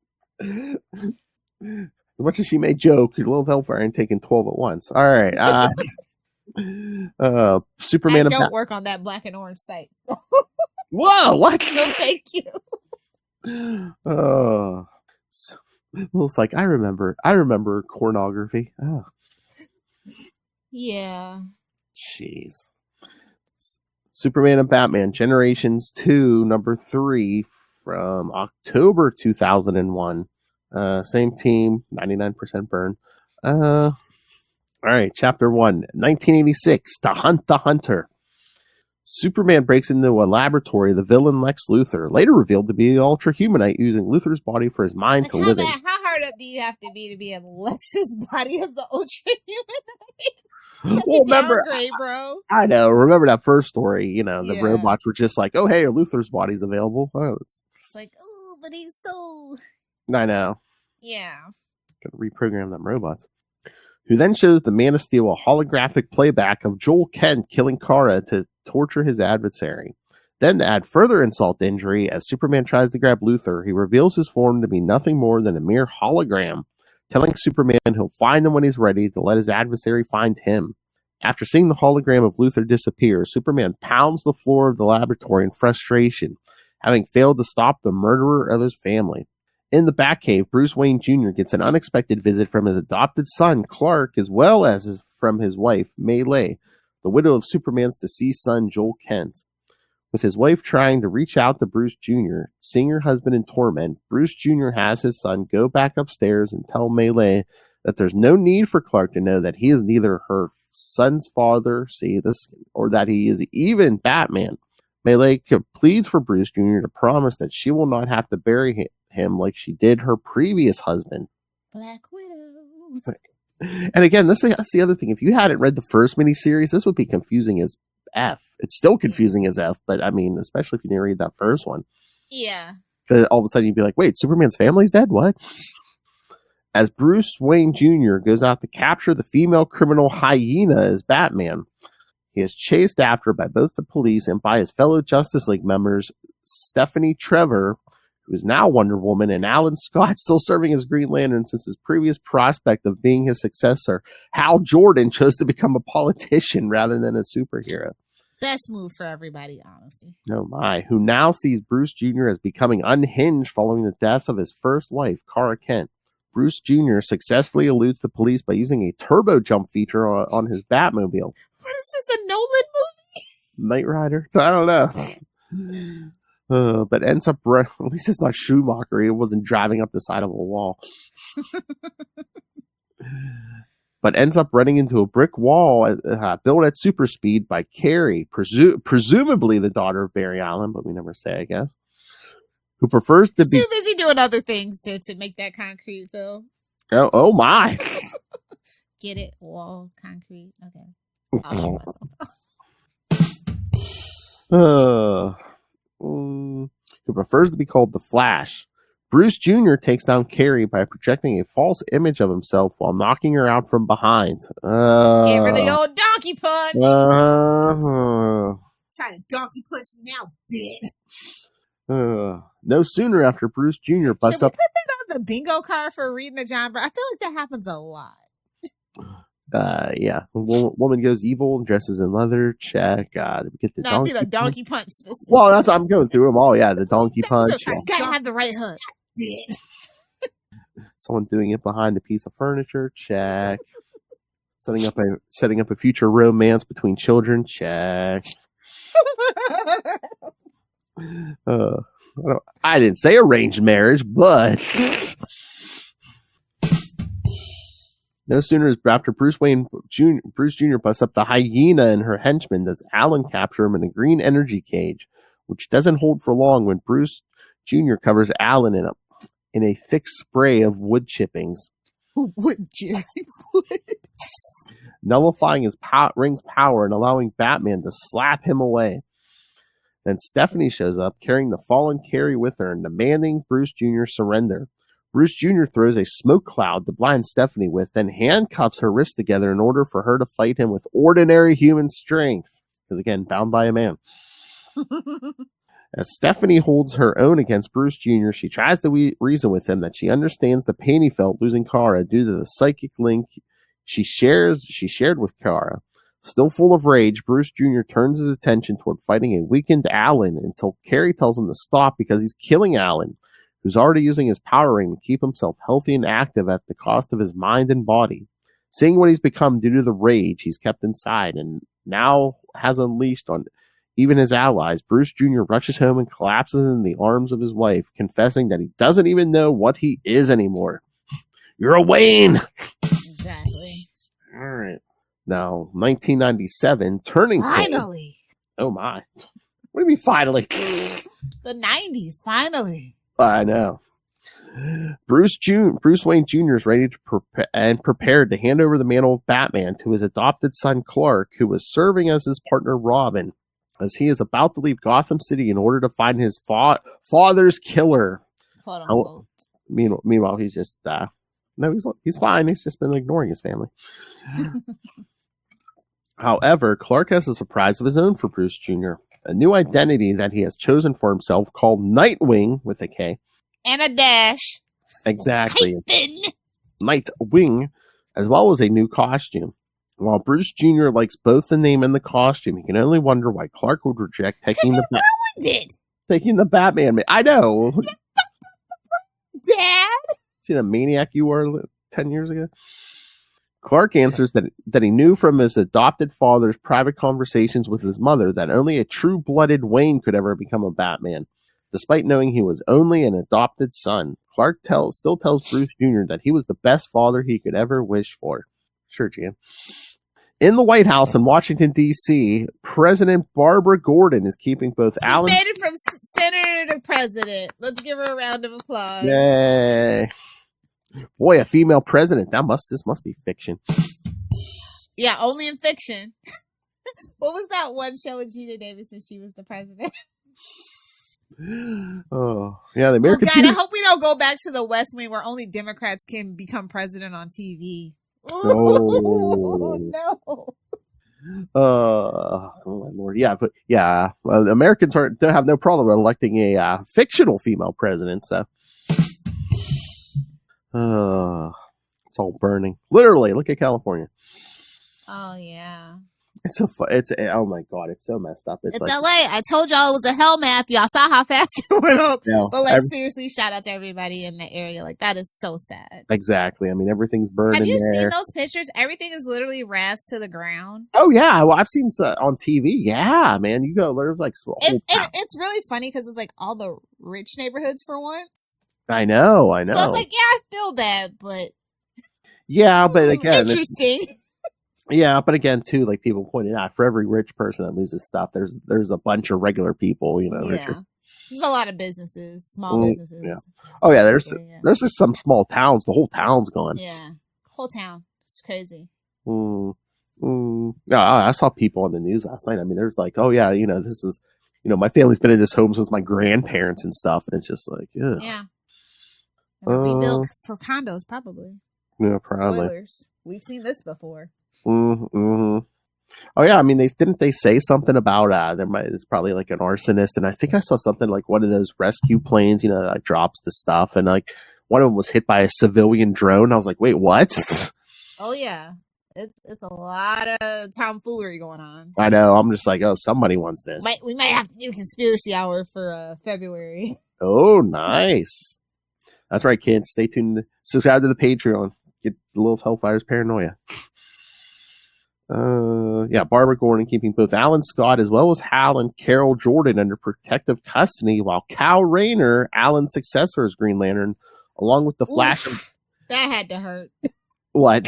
As much as she may joke, your little Hellfire ain't taking 12 at once. All right. Superman. Don't work on that black and orange site. Whoa! What? No, thank you. Oh, it's like I remember pornography. Oh, yeah. Jeez. Superman and Batman Generations 2, number 3 from October 2001. Same team, 99% Byrne. All right, chapter 1, 1986, To Hunt the Hunter. Superman breaks into a laboratory. The villain Lex Luthor, later revealed to be an ultra-humanite, using Luthor's body for his mind to live in. How hard up do you have to be in Lex's body as the ultra-humanite? Well, remember, bro. I know. Remember that first story? The robots were just like, "Oh, hey, Luthor's body's available." Oh, it's like, oh, but he's so. I know. Yeah. Gotta reprogram them robots. Who then shows the Man of Steel a holographic playback of Joel Kent killing Kara to torture his adversary. Then, to add further insult to injury, as Superman tries to grab Luthor, he reveals his form to be nothing more than a mere hologram, telling Superman he'll find him when he's ready to let his adversary find him. After seeing the hologram of Luthor disappear, Superman pounds the floor of the laboratory in frustration, having failed to stop the murderer of his family. In the Batcave, Bruce Wayne Jr. gets an unexpected visit from his adopted son, Clark, as well as from his wife, May-Lay, the widow of Superman's deceased son, Joel Kent. With his wife trying to reach out to Bruce Jr., seeing her husband in torment, Bruce Jr. has his son go back upstairs and tell May-Lay that there's no need for Clark to know that he is neither her son's father, or that he is even Batman. Melee pleads for Bruce Jr. to promise that she will not have to bury him like she did her previous husband. Black Widow. And again, that's the other thing. If you hadn't read the first miniseries, this would be confusing as F. It's still confusing as F, but I mean, especially if you didn't read that first one. Yeah. Because all of a sudden you'd be like, wait, Superman's family's dead? What? As Bruce Wayne Jr. goes out to capture the female criminal Hyena as Batman, he is chased after by both the police and by his fellow Justice League members, Stephanie Trevor, who is now Wonder Woman, and Alan Scott, still serving as Green Lantern since his previous prospect of being his successor, Hal Jordan, chose to become a politician rather than a superhero. Best move for everybody, honestly. Oh my. Who now sees Bruce Jr. as becoming unhinged following the death of his first wife, Kara Kent. Bruce Jr. successfully eludes the police by using a turbo jump feature on his Batmobile. What is this, a Nolan movie? Knight Rider? I don't know. But ends up, at least it's not Schumacher. It wasn't driving up the side of a wall. But ends up running into a brick wall built at super speed by Carrie, presumably the daughter of Barry Allen, but we never say, I guess. Who prefers to be too busy doing other things to make that concrete, Phil. Oh my. Get it? Wall, concrete. Okay. I'll hear myself. Who prefers to be called the Flash. Bruce Jr. takes down Carrie by projecting a false image of himself while knocking her out from behind. Gave her the old donkey punch. Trying to donkey punch now, bitch. No sooner after Bruce Jr. busts Should we up. put that on the bingo card for reading a John Brown? I feel like that happens a lot. Yeah. Woman goes evil and dresses in leather. Check. We get the I mean a donkey punch. Specific. Well, I'm going through them all. Yeah, the donkey punch. So gotta have the right hook. Someone doing it behind a piece of furniture. Check. Setting up a future romance between children. Check. I didn't say arranged marriage, but no sooner is after Bruce Jr. busts up the Hyena and her henchmen does Alan capture him in a green energy cage, which doesn't hold for long when Bruce Jr. covers Alan in a thick spray of wood chippings. Wood nullifying his ring's power and allowing Batman to slap him away. Then Stephanie shows up, carrying the fallen Carrie with her and demanding Bruce Jr. surrender. Bruce Jr. throws a smoke cloud to blind Stephanie with, then handcuffs her wrists together in order for her to fight him with ordinary human strength. Because again, bound by a man. As Stephanie holds her own against Bruce Jr., she tries to reason with him that she understands the pain he felt losing Kara due to the psychic link she shared with Kara. Still full of rage, Bruce Jr. turns his attention toward fighting a weakened Alan until Carrie tells him to stop because he's killing Alan, who's already using his power ring to keep himself healthy and active at the cost of his mind and body. Seeing what he's become due to the rage he's kept inside and now has unleashed on even his allies, Bruce Jr. rushes home and collapses in the arms of his wife, confessing that he doesn't even know what he is anymore. You're a Wayne! Exactly. All right. Now, 1997, Turning Point. Finally. Oh my. What do you mean finally? The 90s, finally. I know. Bruce Wayne Jr. is ready to prepared to hand over the mantle of Batman to his adopted son Clark, who was serving as his partner Robin, as he is about to leave Gotham City in order to find his father's killer. Meanwhile, he's just no, he's fine. He's just been ignoring his family. However, Clark has a surprise of his own for Bruce Jr., a new identity that he has chosen for himself called Nightwing with a K. And a dash. Exactly. Nightwing, as well as a new costume. While Bruce Jr. likes both the name and the costume, he can only wonder why Clark would reject taking the Batman. I know. Dad? See the maniac you were 10 years ago? Clark answers that he knew from his adopted father's private conversations with his mother that only a true-blooded Wayne could ever become a Batman. Despite knowing he was only an adopted son, Clark still tells Bruce Jr. that he was the best father he could ever wish for. Sure, Jan. In the White House in Washington, D.C., President Barbara Gordon is keeping both She Alan... made it from senator to president. Let's give her a round of applause. Yay. Boy, a female president. This must be fiction. Yeah, only in fiction. What was that one show with Gina Davis and she was the president? Oh, yeah, the American... God, I hope we don't go back to the West Wing where only Democrats can become president on TV. Oh, no. Oh my Lord. Yeah, but yeah, Americans don't have no problem electing a fictional female president. So, it's all burning. Literally, look at California. Oh yeah. It's oh my God, it's so messed up. It's like, LA. I told y'all it was a hell math. Y'all saw how fast it went up. Yeah, but like seriously, shout out to everybody in the area. Like that is so sad. Exactly. I mean, everything's burning. Have you seen those pictures? Everything is literally razed to the ground. Oh yeah, well I've seen on TV. Yeah, man, you go there's like it's really funny because it's like all the rich neighborhoods for once. I know. So it's like I feel bad, but yeah, but again, interesting. Yeah, but again, too, like people pointed out, for every rich person that loses stuff, there's a bunch of regular people, you know. Yeah. There's a lot of businesses, small businesses. Yeah. Oh yeah, there's just some small towns. The whole town's gone. Yeah, whole town. It's crazy. Yeah, I saw people on the news last night. I mean, there's like, oh yeah, you know, this is, you know, my family's been in this home since my grandparents and stuff, and it's just like, ugh. Yeah. Rebuild for condos, probably. Yeah, probably. Spoilers. We've seen this before. Oh yeah, I mean, didn't they say something about there's probably like an arsonist, and I think I saw something like one of those rescue planes, you know, that drops the stuff, and like one of them was hit by a civilian drone. I was like, wait, what? Oh yeah, it's a lot of tomfoolery going on. I know. I'm just like, oh, somebody wants this. We might have to do conspiracy hour for February. Oh, nice. That's right, kids. Stay tuned. Subscribe to the Patreon. Get the Lilith Hellfire's paranoia. Yeah, Barbara Gordon keeping both Alan Scott as well as Hal and Carol Jordan under protective custody, while Cal Rayner, Alan's successor as Green Lantern, along with the Flash. That had to hurt. What?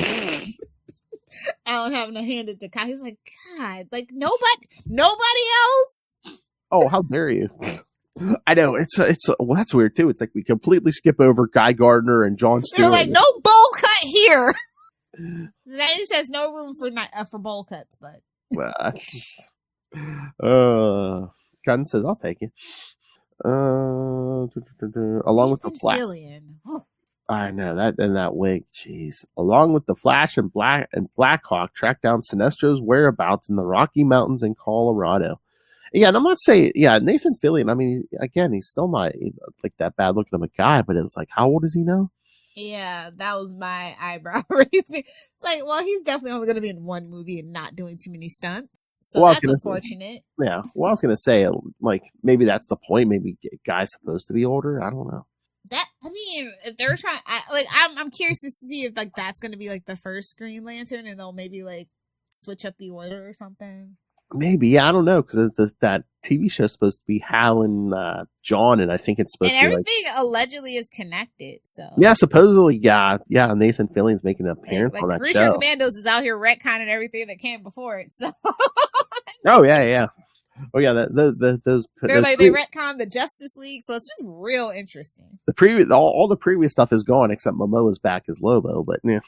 Alan having to hand it to Cal. He's like, God, like nobody else. Oh, how dare you? I know it's well, that's weird too. It's like we completely skip over Guy Gardner and John Stewart. They're like, no bowl cut here. It says no room for bowl cuts, but Gunn says I'll take it. Along with the Flash, I know that wig. Jeez. Along with the Flash and Blackhawk, track down Sinestro's whereabouts in the Rocky Mountains in Colorado. Yeah, and I'm not saying Nathan Fillion. I mean, again, he's still not like that bad looking of a guy, but it's like, how old is he now? Yeah, that was my eyebrow raising. It's like, well, he's definitely only going to be in one movie and not doing too many stunts. So that's unfortunate. Yeah. Well, I was going to say, like, maybe that's the point. Maybe guy's supposed to be older. I don't know. I mean, if they're trying, I'm curious to see if like that's going to be like the first Green Lantern, and they'll maybe like switch up the order or something. Maybe, yeah, I don't know, because that TV show is supposed to be Hal and John, and I think it's supposed to be everything allegedly is connected. So yeah, supposedly, yeah. Nathan Fillion's making an appearance on that Creature show. Commandos is out here retconning everything that came before it. So oh yeah. Oh yeah, those they retconned the Justice League, so it's just real interesting. The previous all the previous stuff is gone except Momoa's back as Lobo, but yeah.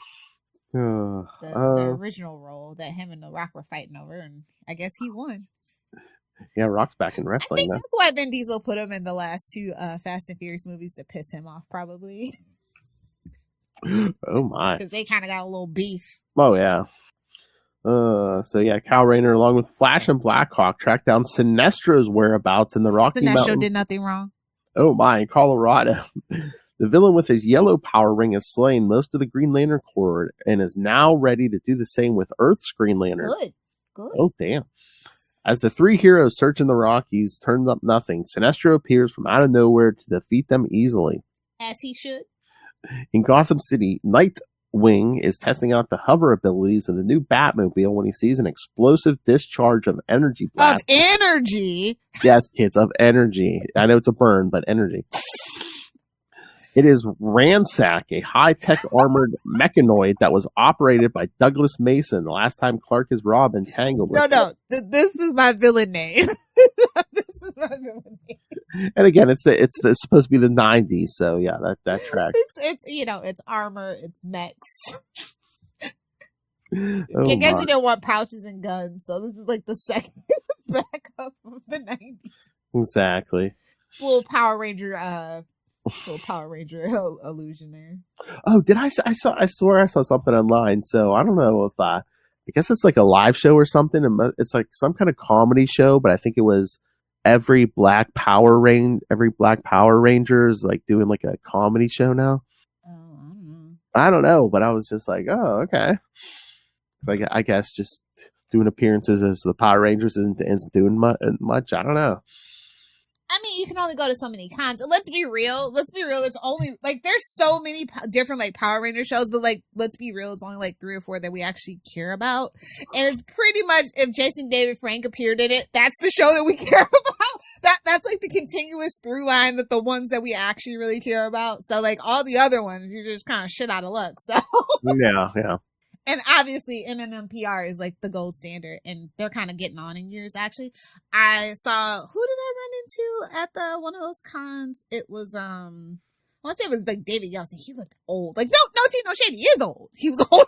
The original role that him and The Rock were fighting over, and I guess he won. Yeah, Rock's back in wrestling. I think that's why Vin Diesel put him in the last two Fast and Furious movies, to piss him off, probably. Oh my! Because they kind of got a little beef. Oh yeah. So yeah, Cal Rayner along with Flash and Blackhawk tracked down Sinestro's whereabouts in the Rocky Mountains. Sinestro did nothing wrong. Oh my, in Colorado. The villain with his yellow power ring has slain most of the Green Lantern Corps and is now ready to do the same with Earth's Green Lantern. Good. Oh, damn. As the three heroes search in the Rockies turns up nothing, Sinestro appears from out of nowhere to defeat them easily. As he should. In Gotham City, Nightwing is testing out the hover abilities of the new Batmobile when he sees an explosive discharge of energy blast. Of energy? Yes, kids, of energy. I know it's a burn, but energy. It is Ransack, a high-tech armored mechanoid that was operated by Douglas Mason the last time Clark is Rob entangled with No. This is my villain name. This is my villain name. And again, it's supposed to be the 90s, so yeah, that tracks. It's armor, it's mechs. Oh, I guess he didn't want pouches and guns, so this is like the second backup of the 90s. Exactly. Little Power Ranger illusion there. Oh, I swear I saw something online. So I don't know if I guess it's like a live show or something. It's like some kind of comedy show, but I think it was every Black Power Ranger is like doing like a comedy show now. Oh, I don't know, but I was just like, oh, okay. Like I guess just doing appearances as the Power Rangers isn't doing much. I don't know. I mean, you can only go to so many cons. And let's be real. It's only like there's so many different like Power Ranger shows, but like let's be real. It's only like 3 or 4 that we actually care about. And it's pretty much if Jason David Frank appeared in it, that's the show that we care about. That's like the continuous through line that the ones that we actually really care about. So like all the other ones, you're just kind of shit out of luck. So yeah. And obviously, MMMPR is like the gold standard, and they're kind of getting on in years. Actually, I saw who did I run into at one of those cons? It was I want to say it was like David Yeltsin. He looked old. Like no shade. He is old. He was old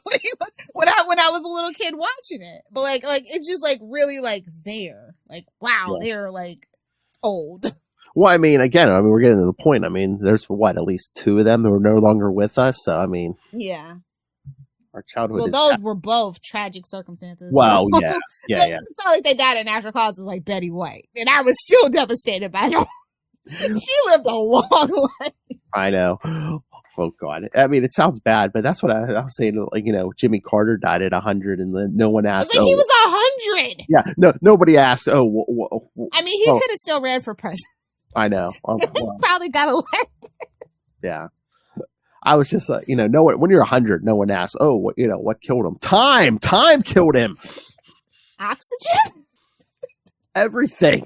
when I was a little kid watching it. But like it's just like really like there. Like wow, they're like old. Well, I mean, again, we're getting to the point. I mean, there's at least 2 of them who are no longer with us. So I mean, yeah. Our childhood. Well, those were both tragic circumstances. Well, yeah. It's not like they died in natural causes like Betty White, and I was still devastated by that. She lived a long life. I know. Oh God. I mean, it sounds bad, but that's what I was saying. Like, Jimmy Carter died at 100, and then no one asked. He was 100. Yeah. Nobody asked. I mean, he could have still ran for president. I know. Probably got elected. Yeah. I was just like, no one, when you're 100, no one asks, oh, what killed him? Time killed him. Oxygen? Everything.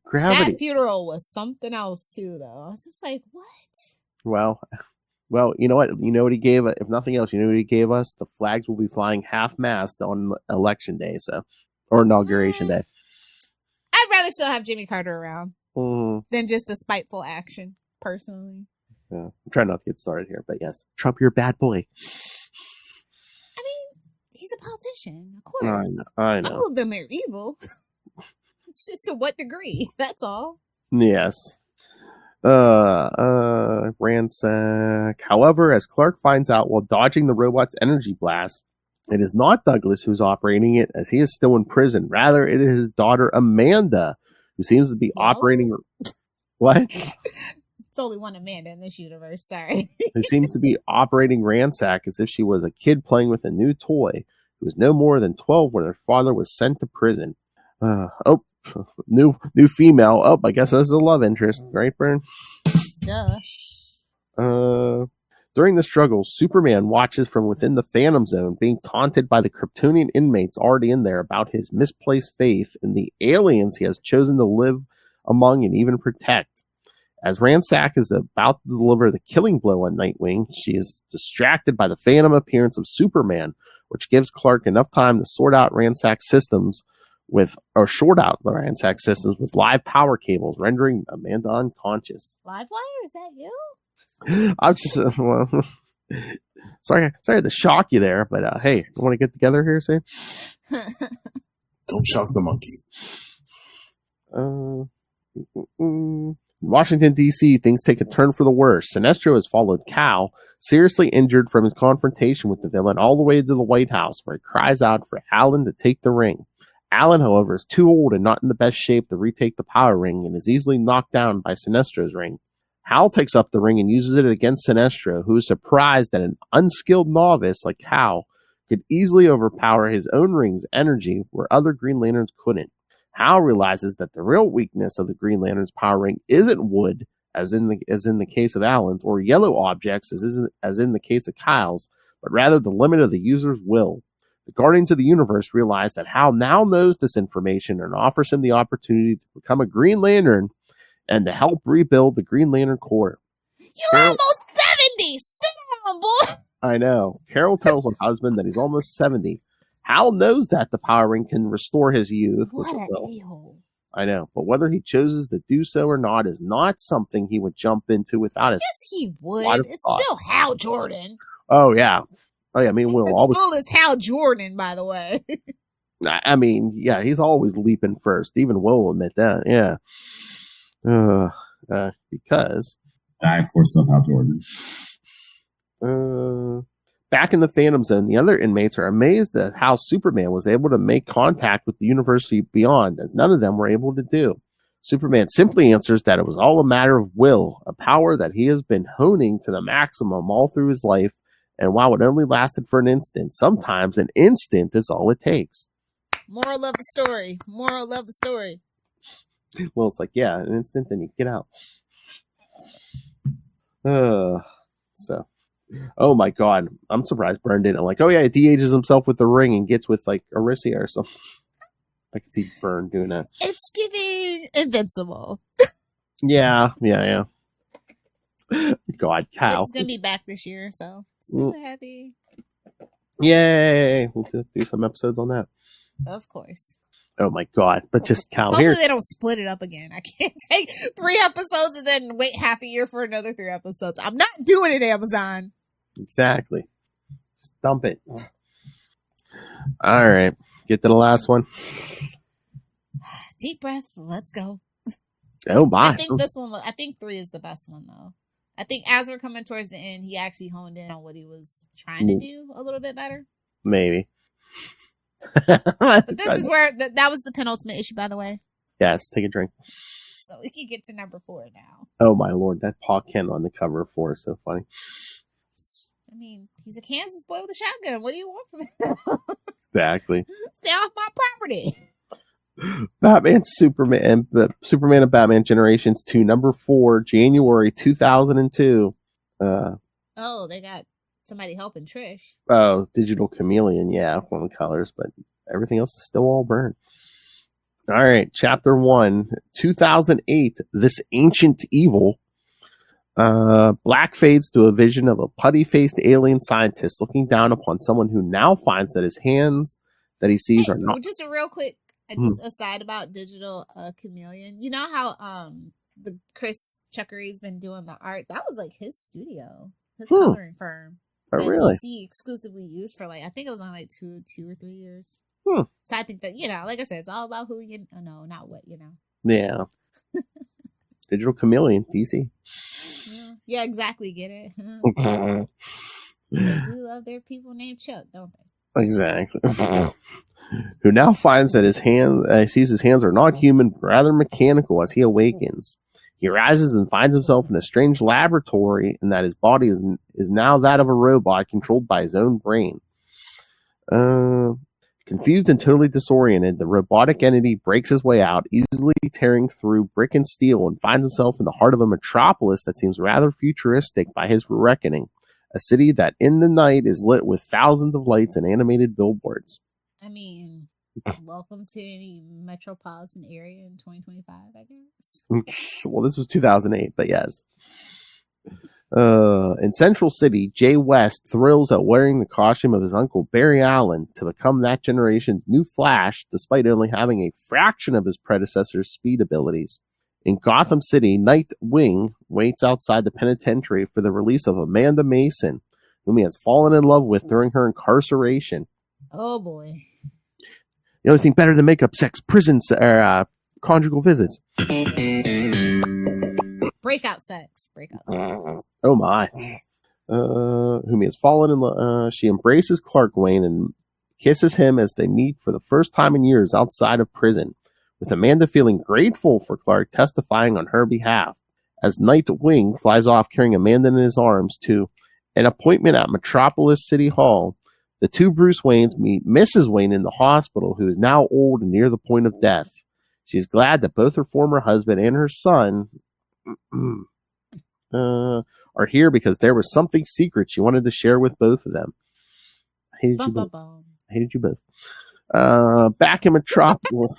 Gravity. That funeral was something else too, though. I was just like, what? Well, you know what? You know what he gave? If nothing else, you know what he gave us? The flags will be flying half-mast on election day, or inauguration day. I'd rather still have Jimmy Carter around than just a spiteful action, personally. Yeah, I'm trying not to get started here, but yes, Trump, you're a bad boy. I mean, he's a politician, of course. I know. All of them are evil. It's just to what degree? That's all. Yes. Ransack. However, as Clark finds out while dodging the robot's energy blast, it is not Douglas who's operating it, as he is still in prison. Rather, it is his daughter Amanda, who seems to be operating. What? It's only one Amanda in this universe, sorry. Who seems to be operating Ransack as if she was a kid playing with a new toy, who was no more than 12 when her father was sent to prison. New female. Oh, I guess that's a love interest, right, Byrne? Duh. During the struggle, Superman watches from within the Phantom Zone, being taunted by the Kryptonian inmates already in there about his misplaced faith in the aliens he has chosen to live among and even protect. As Ransack is about to deliver the killing blow on Nightwing, she is distracted by the phantom appearance of Superman, which gives Clark enough time to short out the Ransack systems with live power cables, rendering Amanda unconscious. Livewire? Is that you? I'm just sorry to shock you there, but hey, you want to get together here, see? Don't shock the monkey. Washington, D.C., things take a turn for the worse. Sinestro has followed Cal, seriously injured from his confrontation with the villain, all the way to the White House, where he cries out for Alan to take the ring. Alan, however, is too old and not in the best shape to retake the power ring, and is easily knocked down by Sinestro's ring. Hal takes up the ring and uses it against Sinestro, who is surprised that an unskilled novice like Hal could easily overpower his own ring's energy where other Green Lanterns couldn't. Hal realizes that the real weakness of the Green Lantern's power ring isn't wood, as in the case of Alan's, or yellow objects, as in the case of Kyle's, but rather the limit of the user's will. The Guardians of the Universe realize that Hal now knows this information and offers him the opportunity to become a Green Lantern and to help rebuild the Green Lantern Corps. You're almost 70. Sit down, boy. I know. Carol tells her husband that he's almost 70. Hal knows that the power ring can restore his youth. What an a-hole. I know. But whether he chooses to do so or not is not something he would jump into without a Yes, he would. It's still Hal Jordan. Oh, yeah. Oh, yeah. I mean, we'll always. Still is Hal Jordan, by the way. I mean, yeah, he's always leaping first. Even Will will admit that. Yeah. Because. I, of course, love Hal Jordan. Back in the Phantom Zone, the other inmates are amazed at how Superman was able to make contact with the university beyond, as none of them were able to do. Superman simply answers that it was all a matter of will, a power that he has been honing to the maximum all through his life, and while it only lasted for an instant, sometimes an instant is all it takes. Moral of the story. Moral of the story. Well, it's like, yeah, an instant, then you get out. So, oh my God, I'm surprised Byrne didn't like, oh yeah, he de-ages himself with the ring and gets with like Aricia or something. I could see Byrne doing that. It's giving Invincible. Yeah. God, cow. It's gonna be back this year, so super happy. Yay! We'll do some episodes on that. Of course. Oh my God! But just cow. Hopefully they don't split it up again. I can't take 3 episodes and then wait half a year for another 3 episodes. I'm not doing it, Amazon. Exactly. Just dump it. All right. Get to the last one. Deep breath. Let's go. Oh my! I think this one. I think 3 is the best one though. I think as we're coming towards the end, he actually honed in on what he was trying to do a little bit better. Maybe. But this is where that was the penultimate issue, by the way. Yes, take a drink. So we can get to number 4 now. Oh my Lord, that Pa Kent on the cover of 4 is so funny. I mean, he's a Kansas boy with a shotgun. What do you want from him? Exactly. Stay off my property. Batman, Superman and Batman Generations 2, number 4, January 2002. Oh, they got somebody helping Trish. Oh, Digital Chameleon, yeah, one of the colors, but everything else is still all Byrne. All right, chapter 1, 2008, This Ancient Evil. Black fades to a vision of a putty-faced alien scientist looking down upon someone who now finds that his hands that he sees are not... Just a real quick, just aside about Digital Chameleon. You know how the Chris Chuckery's been doing the art? That was like his studio, his coloring firm. Oh, really? DC exclusively used for I think it was on 2 or 3 years. So I think that, like I said, it's all about who you know, not what, Yeah. Digital Chameleon, DC. Yeah, exactly. Get it? They do love their people named Chuck, don't they? Exactly. Who now finds that sees his hands are not human, but rather mechanical as he awakens. He rises and finds himself in a strange laboratory, and that his body is now that of a robot controlled by his own brain. Confused and totally disoriented, the robotic entity breaks his way out, easily tearing through brick and steel, and finds himself in the heart of a metropolis that seems rather futuristic by his reckoning. A city that in the night is lit with thousands of lights and animated billboards. I mean, welcome to any metropolitan area in 2025, I guess. Well, this was 2008, but yes. In Central City, Jay West thrills at wearing the costume of his uncle Barry Allen to become that generation's new Flash, despite only having a fraction of his predecessor's speed abilities. In Gotham City, Nightwing waits outside the penitentiary for the release of Amanda Mason, whom he has fallen in love with during her incarceration. Oh boy. The only thing better than makeup, sex, prisons, conjugal visits. Breakout sex. Oh my. Whom he has fallen in love. She embraces Clark Wayne and kisses him as they meet for the first time in years outside of prison, with Amanda feeling grateful for Clark testifying on her behalf. As Nightwing flies off carrying Amanda in his arms to an appointment at Metropolis City Hall, the two Bruce Waynes meet Mrs. Wayne in the hospital, who is now old and near the point of death. She's glad that both her former husband and her son are here because there was something secret she wanted to share with both of them. I hated you both. Back in Metropolis.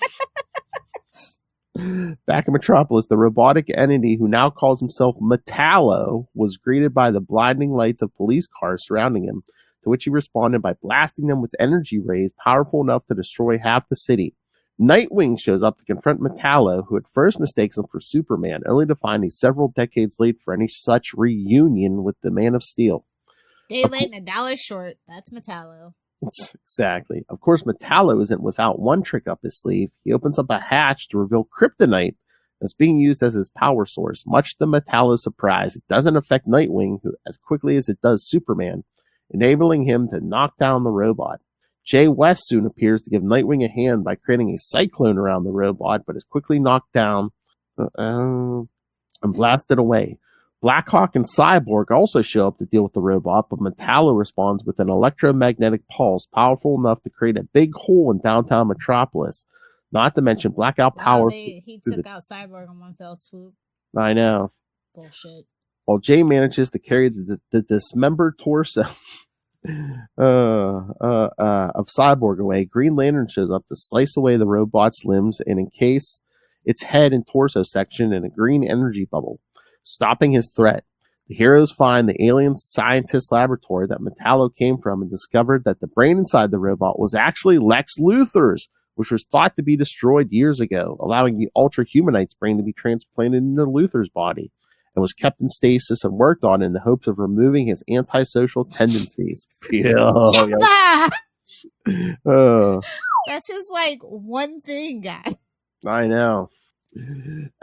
Back in Metropolis, the robotic entity who now calls himself Metallo was greeted by the blinding lights of police cars surrounding him, to which he responded by blasting them with energy rays powerful enough to destroy half the city. Nightwing shows up to confront Metallo, who at first mistakes him for Superman, only to find he's several decades late for any such reunion with the Man of Steel. Day late and $1 short. That's Metallo. Exactly. Of course, Metallo isn't without one trick up his sleeve. He opens up a hatch to reveal kryptonite that's being used as his power source. Much to Metallo's surprise, it doesn't affect Nightwing as quickly as it does Superman, enabling him to knock down the robot. Jay West soon appears to give Nightwing a hand by creating a cyclone around the robot, but is quickly knocked down and blasted away. Blackhawk and Cyborg also show up to deal with the robot, but Metallo responds with an electromagnetic pulse powerful enough to create a big hole in downtown Metropolis. Not to mention blackout power. He took out Cyborg in one fell swoop. I know. Bullshit. While Jay manages to carry the dismembered torso of Cyborg away, Green Lantern shows up to slice away the robot's limbs and encase its head and torso section in a green energy bubble, stopping his threat. The heroes find the alien scientist laboratory that Metallo came from and discovered that the brain inside the robot was actually Lex Luthor's, which was thought to be destroyed years ago, allowing the Ultra Humanite's brain to be transplanted into Luthor's body, and was kept in stasis and worked on in the hopes of removing his antisocial tendencies. That's his, one thing, guy. I know.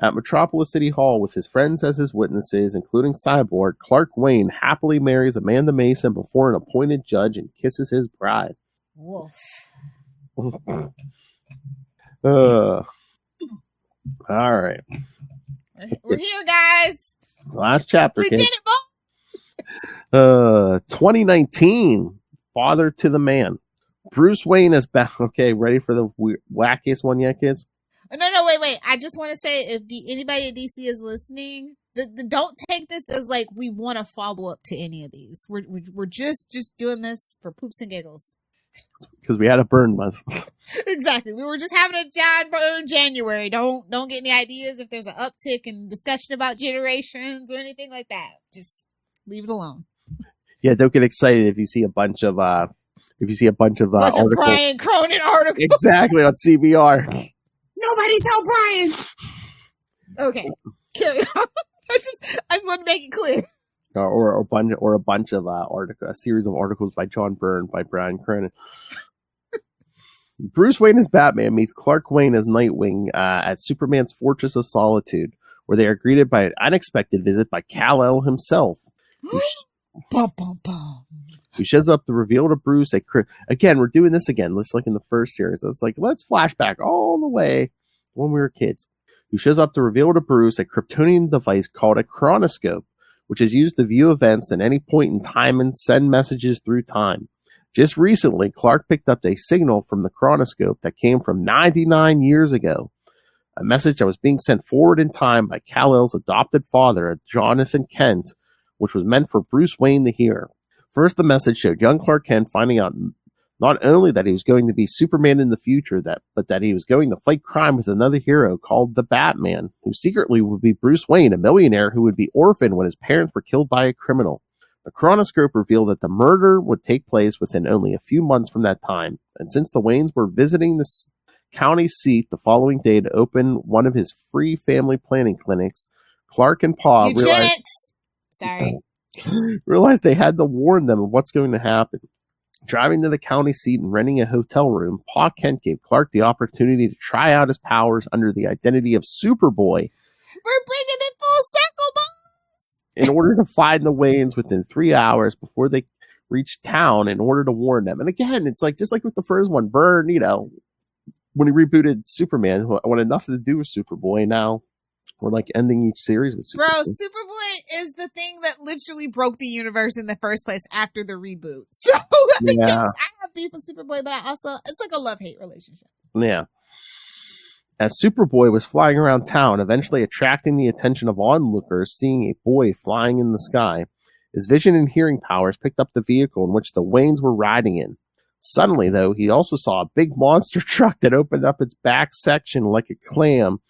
At Metropolis City Hall, with his friends as his witnesses, including Cyborg, Clark Wayne happily marries Amanda Mason before an appointed judge and kisses his bride. Woof. All right. We're here, guys. Last chapter. We did it, both. 2019. Father to the Man. Bruce Wayne is back. Okay, ready for the wackiest one yet, kids? No, wait. I just want to say, if anybody at DC is listening, don't take this as we want to follow up to any of these. We're just doing this for poops and giggles. Because we had a Byrne month. Exactly. We were just having a Byrne January. Don't get any ideas if there's an uptick in discussion about generations or anything like that. Just leave it alone. Yeah, don't get excited if you see a bunch of articles. Brian Cronin articles. Exactly, on CBR. Nobody's helped Brian. Okay, carry on. I just want to make it clear. Or a bunch of a series of articles by John Byrne by Brian Cronin. Bruce Wayne as Batman meets Clark Wayne as Nightwing at Superman's Fortress of Solitude, where they are greeted by an unexpected visit by Kal-El himself, who shows up to reveal to Bruce again. We're doing this again, just like in the first series. It's let's flashback all the way when we were kids. Who shows up to reveal to Bruce a Kryptonian device called a chronoscope, which is used to view events at any point in time and send messages through time. Just recently, Clark picked up a signal from the chronoscope that came from 99 years ago, a message that was being sent forward in time by Kal-El's adopted father, Jonathan Kent, which was meant for Bruce Wayne to hear. First, the message showed young Clark Kent finding out not only that he was going to be Superman in the future, but that he was going to fight crime with another hero called the Batman, who secretly would be Bruce Wayne, a millionaire who would be orphaned when his parents were killed by a criminal. The chronoscope revealed that the murder would take place within only a few months from that time, and since the Waynes were visiting the county seat the following day to open one of his free family planning clinics, Clark and Pa realized they had to warn them of what's going to happen. Driving to the county seat and renting a hotel room, Pa Kent gave Clark the opportunity to try out his powers under the identity of Superboy. We're bringing it full circle, boys! In order to find the Waynes within 3 hours before they reached town in order to warn them. And again, it's just like with the first one, Byrne, when he rebooted Superman, wanted nothing to do with Superboy. Now we're ending each series with Superboy. Bro, Superboy is the thing that literally broke the universe in the first place after the reboot. So I have beef with Superboy, but it's like a love-hate relationship. Yeah. As Superboy was flying around town, eventually attracting the attention of onlookers, seeing a boy flying in the sky, his vision and hearing powers picked up the vehicle in which the Waynes were riding in. Suddenly, though, he also saw a big monster truck that opened up its back section like a clam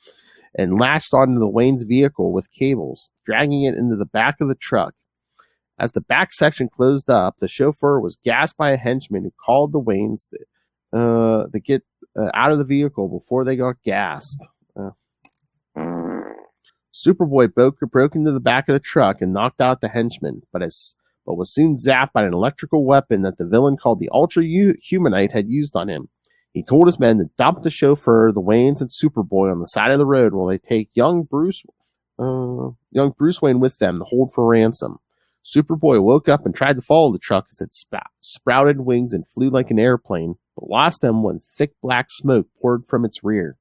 and latched onto the Wayne's vehicle with cables, dragging it into the back of the truck. As the back section closed up, the chauffeur was gassed by a henchman who called the Waynes to get out of the vehicle before they got gassed. Superboy broke into the back of the truck and knocked out the henchman, but was soon zapped by an electrical weapon that the villain called the Ultra Humanite had used on him. He told his men to dump the chauffeur, the Waynes, and Superboy on the side of the road while they take young Bruce Wayne with them to hold for ransom. Superboy woke up and tried to follow the truck as it sprouted wings and flew like an airplane, but lost them when thick black smoke poured from its rear.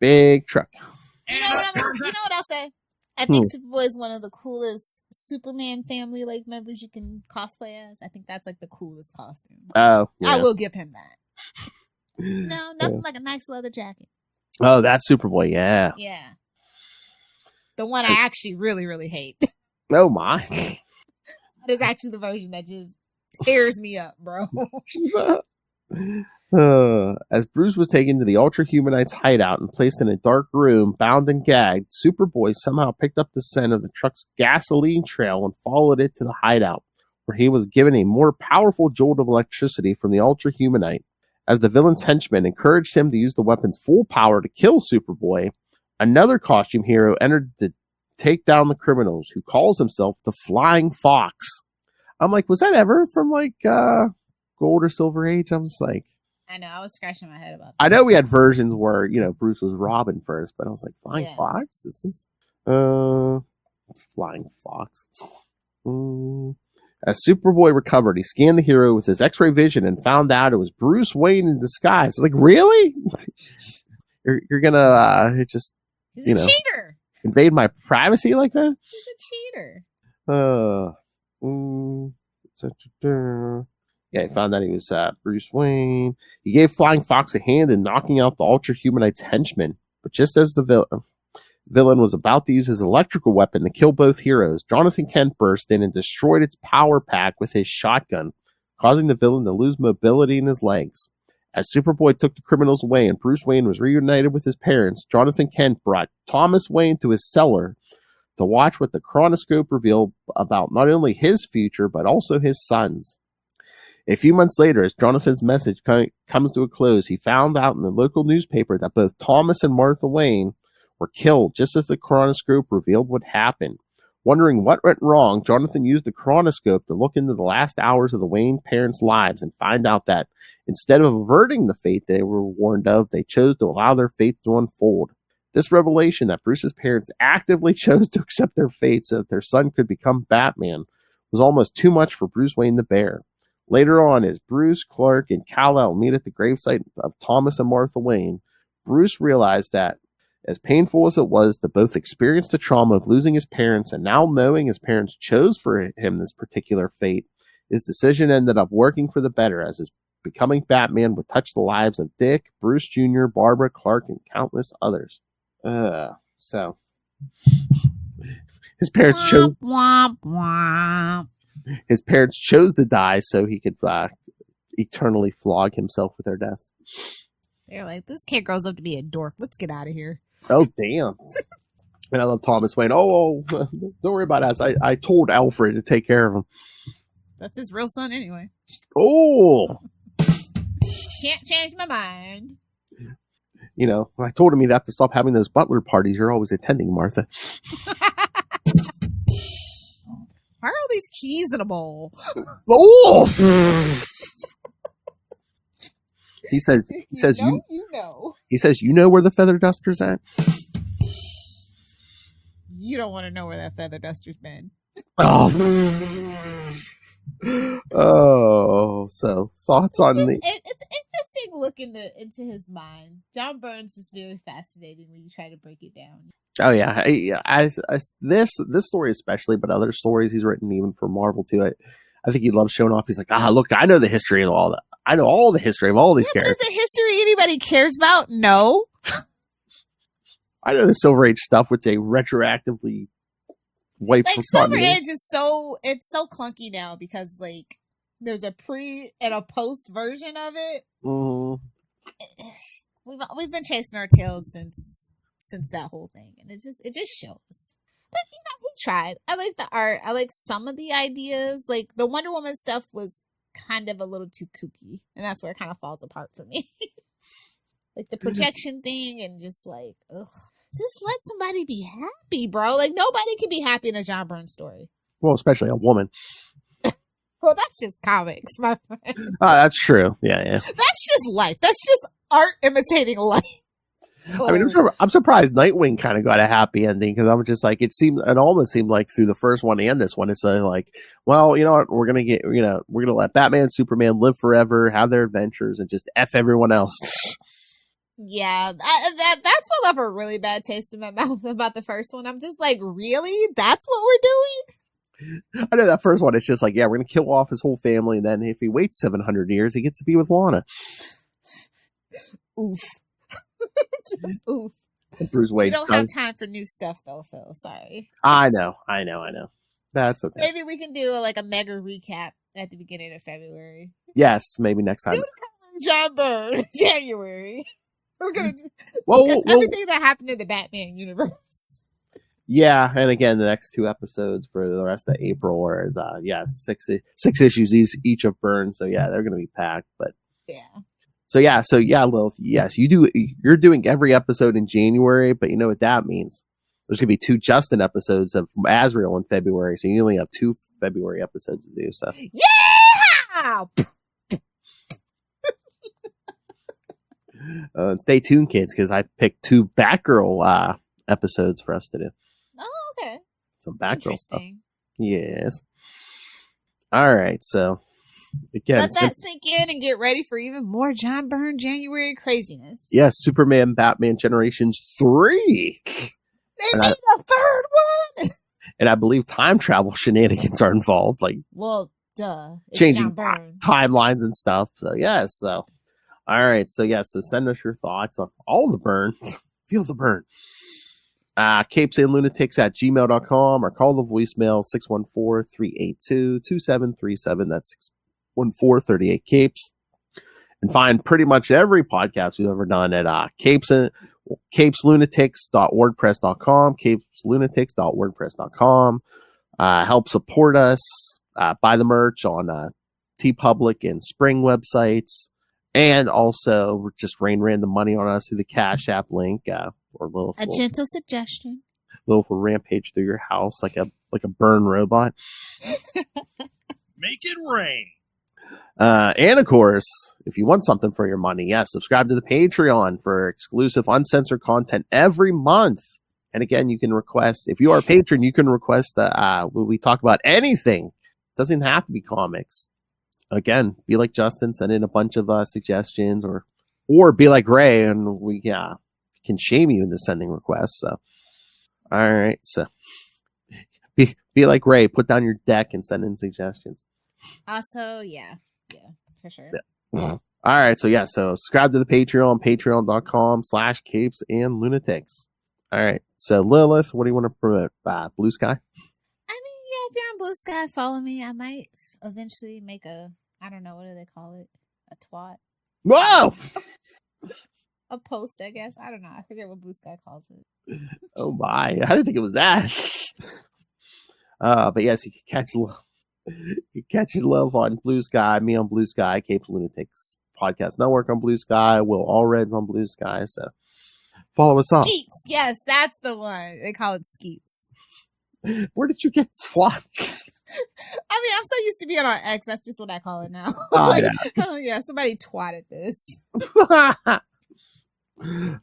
Big truck. You know what I'll say? I think Superboy is one of the coolest Superman family like members you can cosplay as. I think that's like the coolest costume. Oh, yeah. I will give him that. No, nothing like a nice leather jacket. Oh, that's Superboy, yeah. Yeah. The one I actually really, really hate. Oh, my. That is actually the version that just tears me up, bro. As Bruce was taken to the Ultra Humanite's hideout and placed in a dark room, bound and gagged, Superboy somehow picked up the scent of the truck's gasoline trail and followed it to the hideout, where he was given a more powerful jolt of electricity from the Ultra Humanite. As the villain's henchmen encouraged him to use the weapon's full power to kill Superboy, another costume hero entered to take down the criminals, who calls himself the Flying Fox. I'm like, was that ever from like Gold or Silver Age? I'm just like, I know, I was scratching my head about that. I know we had versions where, Bruce was Robin first, but I was like, Flying Fox? This is Flying Fox. As Superboy recovered, he scanned the hero with his X-ray vision and found out it was Bruce Wayne in disguise. Like, really? you're gonna He's a cheater. Invade my privacy like that? He's a cheater. Yeah, he found out he was Bruce Wayne. He gave Flying Fox a hand in knocking out the Ultra Humanite's henchman. But just as the villain was about to use his electrical weapon to kill both heroes, Jonathan Kent burst in and destroyed its power pack with his shotgun, causing the villain to lose mobility in his legs. As Superboy took the criminals away and Bruce Wayne was reunited with his parents, Jonathan Kent brought Thomas Wayne to his cellar to watch what the chronoscope revealed about not only his future, but also his son's. A few months later, as Jonathan's message comes to a close, he found out in the local newspaper that both Thomas and Martha Wayne were killed just as the chronoscope revealed what happened. Wondering what went wrong, Jonathan used the chronoscope to look into the last hours of the Wayne parents' lives and find out that instead of averting the fate they were warned of, they chose to allow their fate to unfold. This revelation that Bruce's parents actively chose to accept their fate so that their son could become Batman was almost too much for Bruce Wayne to bear. Later on, as Bruce, Clark, and Kal-El meet at the gravesite of Thomas and Martha Wayne, Bruce realized that, as painful as it was to both experience the trauma of losing his parents and now knowing his parents chose for him this particular fate, his decision ended up working for the better, as his becoming Batman would touch the lives of Dick, Bruce Jr., Barbara, Clark, and countless others. So his parents chose. Womp, womp. His parents chose to die so he could eternally flog himself with their death. They're like, this kid grows up to be a dork. Let's get out of here. Oh, damn. And I love Thomas Wayne. Oh, don't worry about us. I told Alfred to take care of him. That's his real son anyway. Oh. Can't change my mind. I told him he'd have to stop having those butler parties you're always attending, Martha. Why are all these keys in a bowl? Oh! He says you know. He says, you know where the feather duster's at? You don't want to know where that feather duster's been. Oh, so thoughts on the... It's interesting looking into his mind. John Byrne's just very fascinating when you try to break it down. Oh yeah, this story especially, but other stories he's written even for Marvel too. I think he loves showing off. He's like, look, I know the history of all that. I know all the history of all these characters. Is the history anybody cares about? No. I know the Silver Age stuff, which they retroactively wiped from Silver Age is so clunky now because there's a pre and a post version of it. Mm-hmm. We've been chasing our tails since that whole thing, and it just shows. But he tried. I like the art. I like some of the ideas. Like the Wonder Woman stuff was kind of a little too kooky, and that's where it kind of falls apart for me. Like the projection thing, and just like, ugh. Just let somebody be happy, bro. Like nobody can be happy in a John Byrne story. Well, especially a woman. Well, that's just comics, my friend. That's true. Yeah. That's just life. That's just art imitating life. I mean, I'm surprised Nightwing kind of got a happy ending because I'm just like, it almost seemed like through the first one and this one, it's like, well, you know what, we're gonna let Batman and Superman live forever, have their adventures, and just F everyone else. Yeah, that's what left a really bad taste in my mouth about the first one. I'm just like, really? That's what we're doing? I know that first one, it's just like, yeah, we're going to kill off his whole family, and then if he waits 700 years, he gets to be with Lana. Oof. Just oof. And Bruce Wayne. We don't have time for new stuff, though, Phil. Sorry. I know. That's okay. Maybe we can do a mega recap at the beginning of February. Yes, maybe next time. John Byrne, January. We're gonna do everything that happened in the Batman universe. Yeah, and again, the next 2 episodes for the rest of April, whereas six issues each of Byrne. So yeah, they're gonna be packed. But yeah. So yeah, Lilith. Yes, you're doing every episode in January, but you know what that means? There's gonna be 2 Justin episodes of Azrael in February, so you only have 2 February episodes to do. So yeah. Stay tuned, kids, because I picked 2 Batgirl episodes for us to do. Oh, okay. Some Batgirl stuff. Yes. All right. So again, let that sink in and get ready for even more John Byrne January craziness. Yes, Superman, Batman Generations 3. They made a third one. And I believe time travel shenanigans are involved, like duh, it's changing timelines and stuff. So yes. So. All right, so send us your thoughts on all the Byrne. Feel the Byrne. CapesandLunatics at gmail.com or call the voicemail 614-382-2737. That's 614-38-CAPES. And find pretty much every podcast we've ever done at CapesLunatics.wordpress.com, CapesLunatics.wordpress.com. Help support us. Buy the merch on TeePublic and Spring websites. And also, just rain random money on us through the Cash App link, or gentle suggestion. Lilith will rampage through your house like a Byrne robot. Make it rain. And of course, if you want something for your money, subscribe to the Patreon for exclusive uncensored content every month. And again, you can request, if you are a patron, you can request we talk about anything. It doesn't have to be comics. Again, be like Justin, send in a bunch of suggestions, or be like Ray, and we can shame you into sending requests. So, all right, so be like Ray, put down your deck and send in suggestions. Also, yeah, for sure. Yeah. All right, so subscribe to the Patreon, patreon.com/CapesandLunatics. All right, so Lilith, what do you want to promote? Blue Sky? If you're on Blue Sky, follow me. I might eventually make I don't know, what do they call it? A twat? Whoa! A post, I guess. I don't know. I forget what Blue Sky calls it. Oh my. I didn't think it was that. But yes, you can catch Love on Blue Sky, me on Blue Sky, Capes Lunatics Podcast Network on Blue Sky, Will Allred's on Blue Sky, so follow us on. Skeets, yes, that's the one. They call it Skeets. Where did you get swat? I mean, I'm so used to being on X. That's just what I call it now. Oh yeah, somebody twatted this.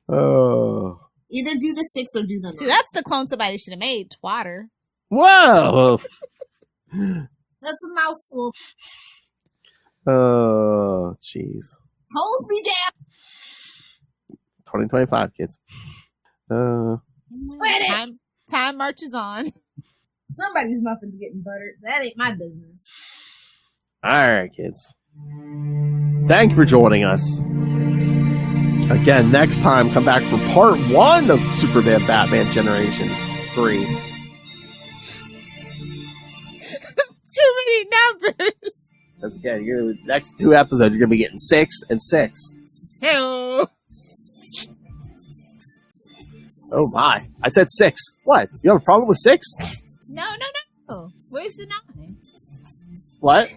Oh. Either do the 6 or do the 9. See, that's the clone somebody should have made. Twatter. Whoa. That's a mouthful. Oh, jeez. Hose me down. 2025, kids. Spread it. Time marches on. Somebody's muffin's getting buttered. That ain't my business. All right, kids. Thank you for joining us. Again, next time, come back for part 1 of Superman Batman Generations 3. Too many numbers. That's again. You're the next 2 episodes. You're gonna be getting 6 and 6. Hello. Oh my! I said 6. What? You have a problem with 6? No. Where's the 9? What?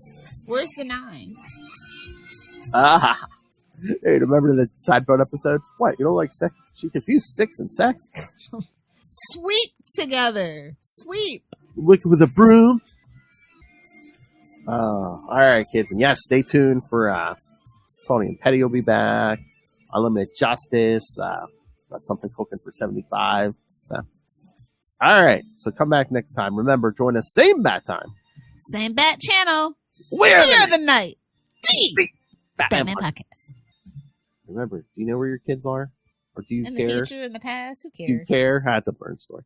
Where's the 9? Ah. Hey, remember the Sidebone episode? What? You don't like sex? She confused 6 and sex. Sweep together. Sweep. Looking with a broom. Oh, all right, kids, and yes, stay tuned for Sony and Petty will be back. Unlimited Justice. Got something cooking for 75. So, all right, so come back next time. Remember, join us same bat time, Same bat channel. We're the night. The Batman Podcast. Remember, do you know where your kids are, or do you In care? the future, in the past, who Do you cares? care? That's a Byrne story.